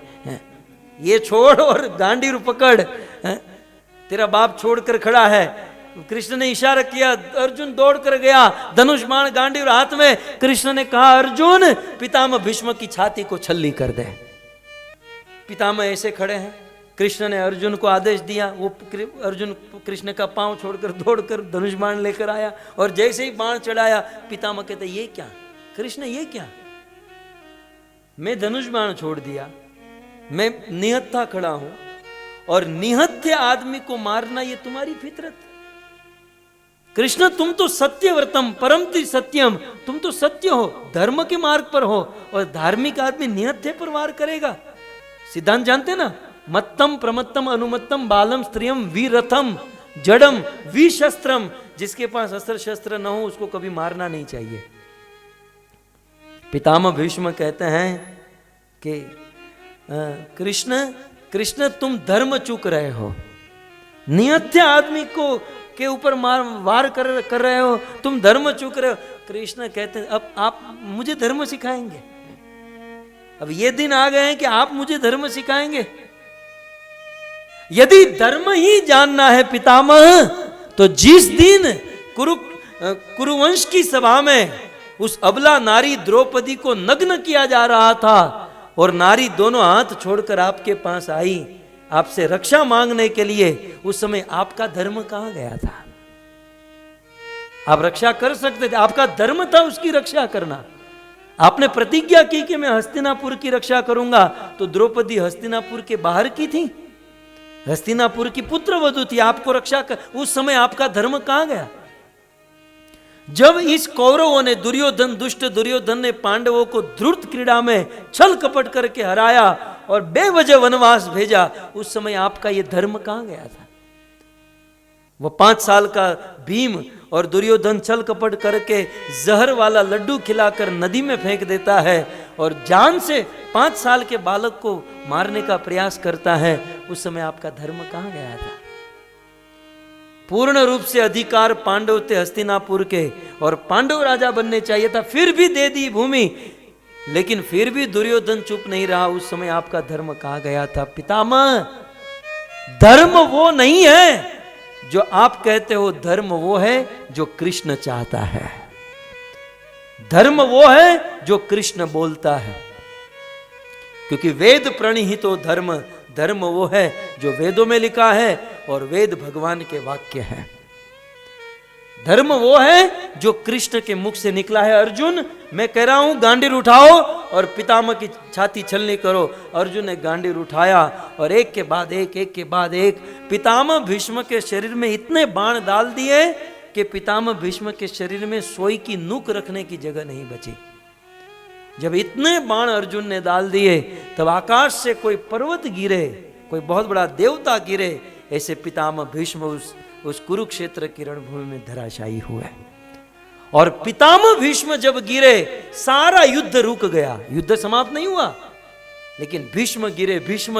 ये छोड़ और गांडीव पकड़, तेरा बाप छोड़कर खड़ा है। कृष्ण ने इशारा किया, अर्जुन दौड़ कर गया, धनुष बाण गांडीव हाथ में। कृष्ण ने कहा, अर्जुन पितामह भीष्म की छाती को छल्ली कर दे। पितामह ऐसे खड़े हैं, कृष्ण ने अर्जुन को आदेश दिया, वो अर्जुन कृष्ण का पांव छोड़कर दौड़कर धनुष बाण लेकर आया और जैसे ही बाण चढ़ाया, पितामह कहते ये क्या कृष्ण, ये क्या? मैं धनुष बाण छोड़ दिया, मैं निहत्था खड़ा हूं और निहत्थे आदमी को मारना ये तुम्हारी फितरत? कृष्ण तुम तो सत्यव्रतम परमति सत्यम, तुम तो सत्य हो, धर्म के मार्ग पर हो, और धार्मिक आदमी निहत्थे पर वार करेगा? सिद्धांत जानते ना, मत्तम प्रमत्तम अनुमत्तम बालम स्त्रियम वीरथम जड़म विशस्त्रम, जिसके पास अस्त्र शस्त्र न हो उसको कभी मारना नहीं चाहिए। पितामह भीष्म कहते हैं कि कृष्ण तुम धर्म चूक रहे हो, निहत्थे आदमी को के ऊपर वार कर रहे हो, तुम धर्म चूक रहे हो। कृष्ण कहते हैं अब आप मुझे धर्म सिखाएंगे? अब ये दिन आ गए हैं कि आप मुझे धर्म सिखाएंगे? यदि धर्म ही जानना है पितामह, तो जिस दिन कुरुवंश की सभा में उस अबला नारी द्रौपदी को नग्न किया जा रहा था और नारी दोनों हाथ छोड़कर आपके पास आई आपसे रक्षा मांगने के लिए। उस समय आपका धर्म कहां गया था? आप रक्षा कर सकते थे, आपका धर्म था उसकी रक्षा करना। आपने प्रतिज्ञा की कि मैं हस्तिनापुर की रक्षा करूंगा, तो द्रौपदी हस्तिनापुर के बाहर की थी, हस्तिनापुर की पुत्रवधू थी, आपको रक्षा कर। उस समय आपका धर्म कहां गया? जब इस कौरवों ने दुष्ट दुर्योधन ने पांडवों को द्रुत क्रीड़ा में छल कपट करके हराया और बेवजह वनवास भेजा, उस समय आपका यह धर्म कहां गया था? वो 5 साल का भीम और दुर्योधन छल कपट करके जहर वाला लड्डू खिलाकर नदी में फेंक देता है और जान से 5 साल के बालक को मारने का प्रयास करता है। उस समय आपका धर्म कहां गया था? पूर्ण रूप से अधिकार पांडव थे हस्तिनापुर के और पांडव राजा बनने चाहिए था, फिर भी दे दी भूमि, लेकिन फिर भी दुर्योधन चुप नहीं रहा। उस समय आपका धर्म कहां गया था? पितामह, धर्म वो नहीं है जो आप कहते हो, धर्म वो है जो कृष्ण चाहता है, धर्म वो है जो कृष्ण बोलता है। क्योंकि वेद प्रणिहितो धर्म, धर्म वो है जो वेदों में लिखा है और वेद भगवान के वाक्य है। धर्म वो है जो कृष्ण के मुख से निकला है। अर्जुन, मैं कह रहा हूं गांडीर उठाओ और पितामह की छाती छलनी करो। अर्जुन ने गांडीर उठाया और एक के बाद एक पितामह भीष्म के शरीर में इतने बाण डाल दिए कि पितामह भीष्म के शरीर में सोई की नूक रखने की जगह नहीं बची। जब इतने बाण अर्जुन ने डाल दिए तब आकाश से कोई पर्वत गिरे, कोई बहुत बड़ा देवता गिरे, ऐसे पितामह भीष्म उस कुरुक्षेत्र की रणभूमि में धराशायी हुए। और पितामह भीष्म जब गिरे सारा युद्ध रुक गया। युद्ध समाप्त नहीं हुआ, लेकिन भीष्म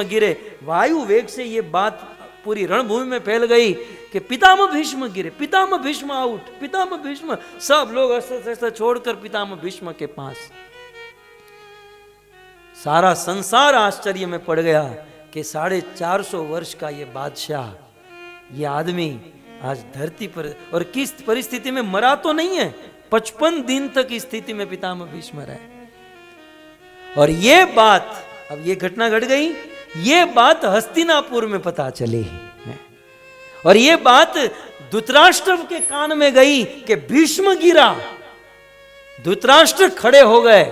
गिरे। वायु वेग से ये बात पूरी रणभूमि में फैल गई कि पितामह भीष्म गिरे, पितामह भीष्म आउट, पितामह भीष्म। सब लोग अस्त्र छोड़कर पितामह भीष्म के पास। सारा संसार आश्चर्य में पड़ गया कि 450 वर्ष का ये बादशाह, ये आदमी आज धरती पर, और किस परिस्थिति में मरा तो नहीं है, 55 दिन तक इस स्थिति में पितामह भीष्म रहे। और ये बात, अब ये घटना घट गई, ये बात हस्तिनापुर में पता चली और ये बात धृतराष्ट्र के कान में गई कि भीष्म गिरा। धृतराष्ट्र खड़े हो गए,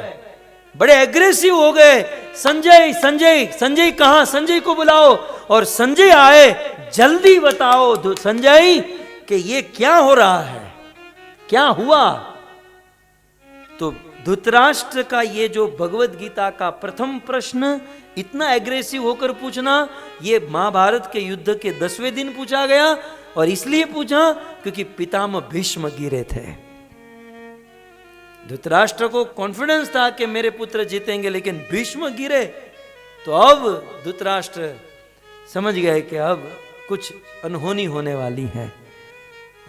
बड़े एग्रेसिव हो गए। संजय कहां? संजय को बुलाओ। और संजय आए, जल्दी बताओ संजय कि ये क्या हो रहा है, क्या हुआ? तो धृतराष्ट्र का ये जो भगवत गीता का प्रथम प्रश्न इतना एग्रेसिव होकर पूछना, ये महाभारत के युद्ध के 10वें दिन पूछा गया। और इसलिए पूछा क्योंकि पितामह भीष्म गिरे थे। धृतराष्ट्र को कॉन्फिडेंस था कि मेरे पुत्र जीतेंगे, लेकिन भीष्म गिरे तो अब धृतराष्ट्र समझ गए कि अब कुछ अनहोनी होने वाली है।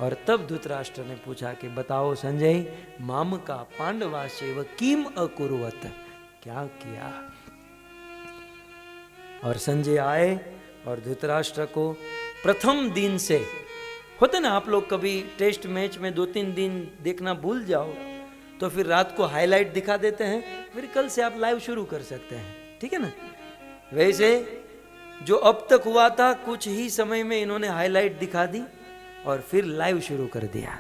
और तब धृतराष्ट्र ने पूछा कि बताओ संजय, माम का पांडवासेव किम अकुर्वत, क्या किया? और संजय आए और धृतराष्ट्र को प्रथम दिन से, होते ना आप लोग कभी टेस्ट मैच में 2-3 दिन देखना भूल जाओ तो फिर रात को हाईलाइट दिखा देते हैं, फिर कल से आप लाइव शुरू कर सकते हैं, ठीक है ना? वैसे जो अब तक हुआ था कुछ ही समय में इन्होंने हाईलाइट दिखा दी और फिर लाइव शुरू कर दिया।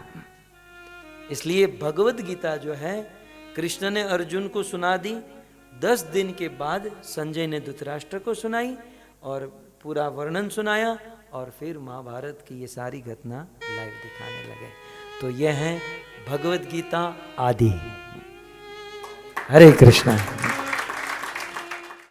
इसलिए भगवत गीता जो है कृष्ण ने अर्जुन को सुना दी, 10 दिन के बाद संजय ने धृतराष्ट्र को सुनाई और पूरा वर्णन सुनाया और फिर महाभारत की ये सारी घटना लाइव दिखाने लगे। तो यह है भगवत गीता आदि। हरे कृष्णा।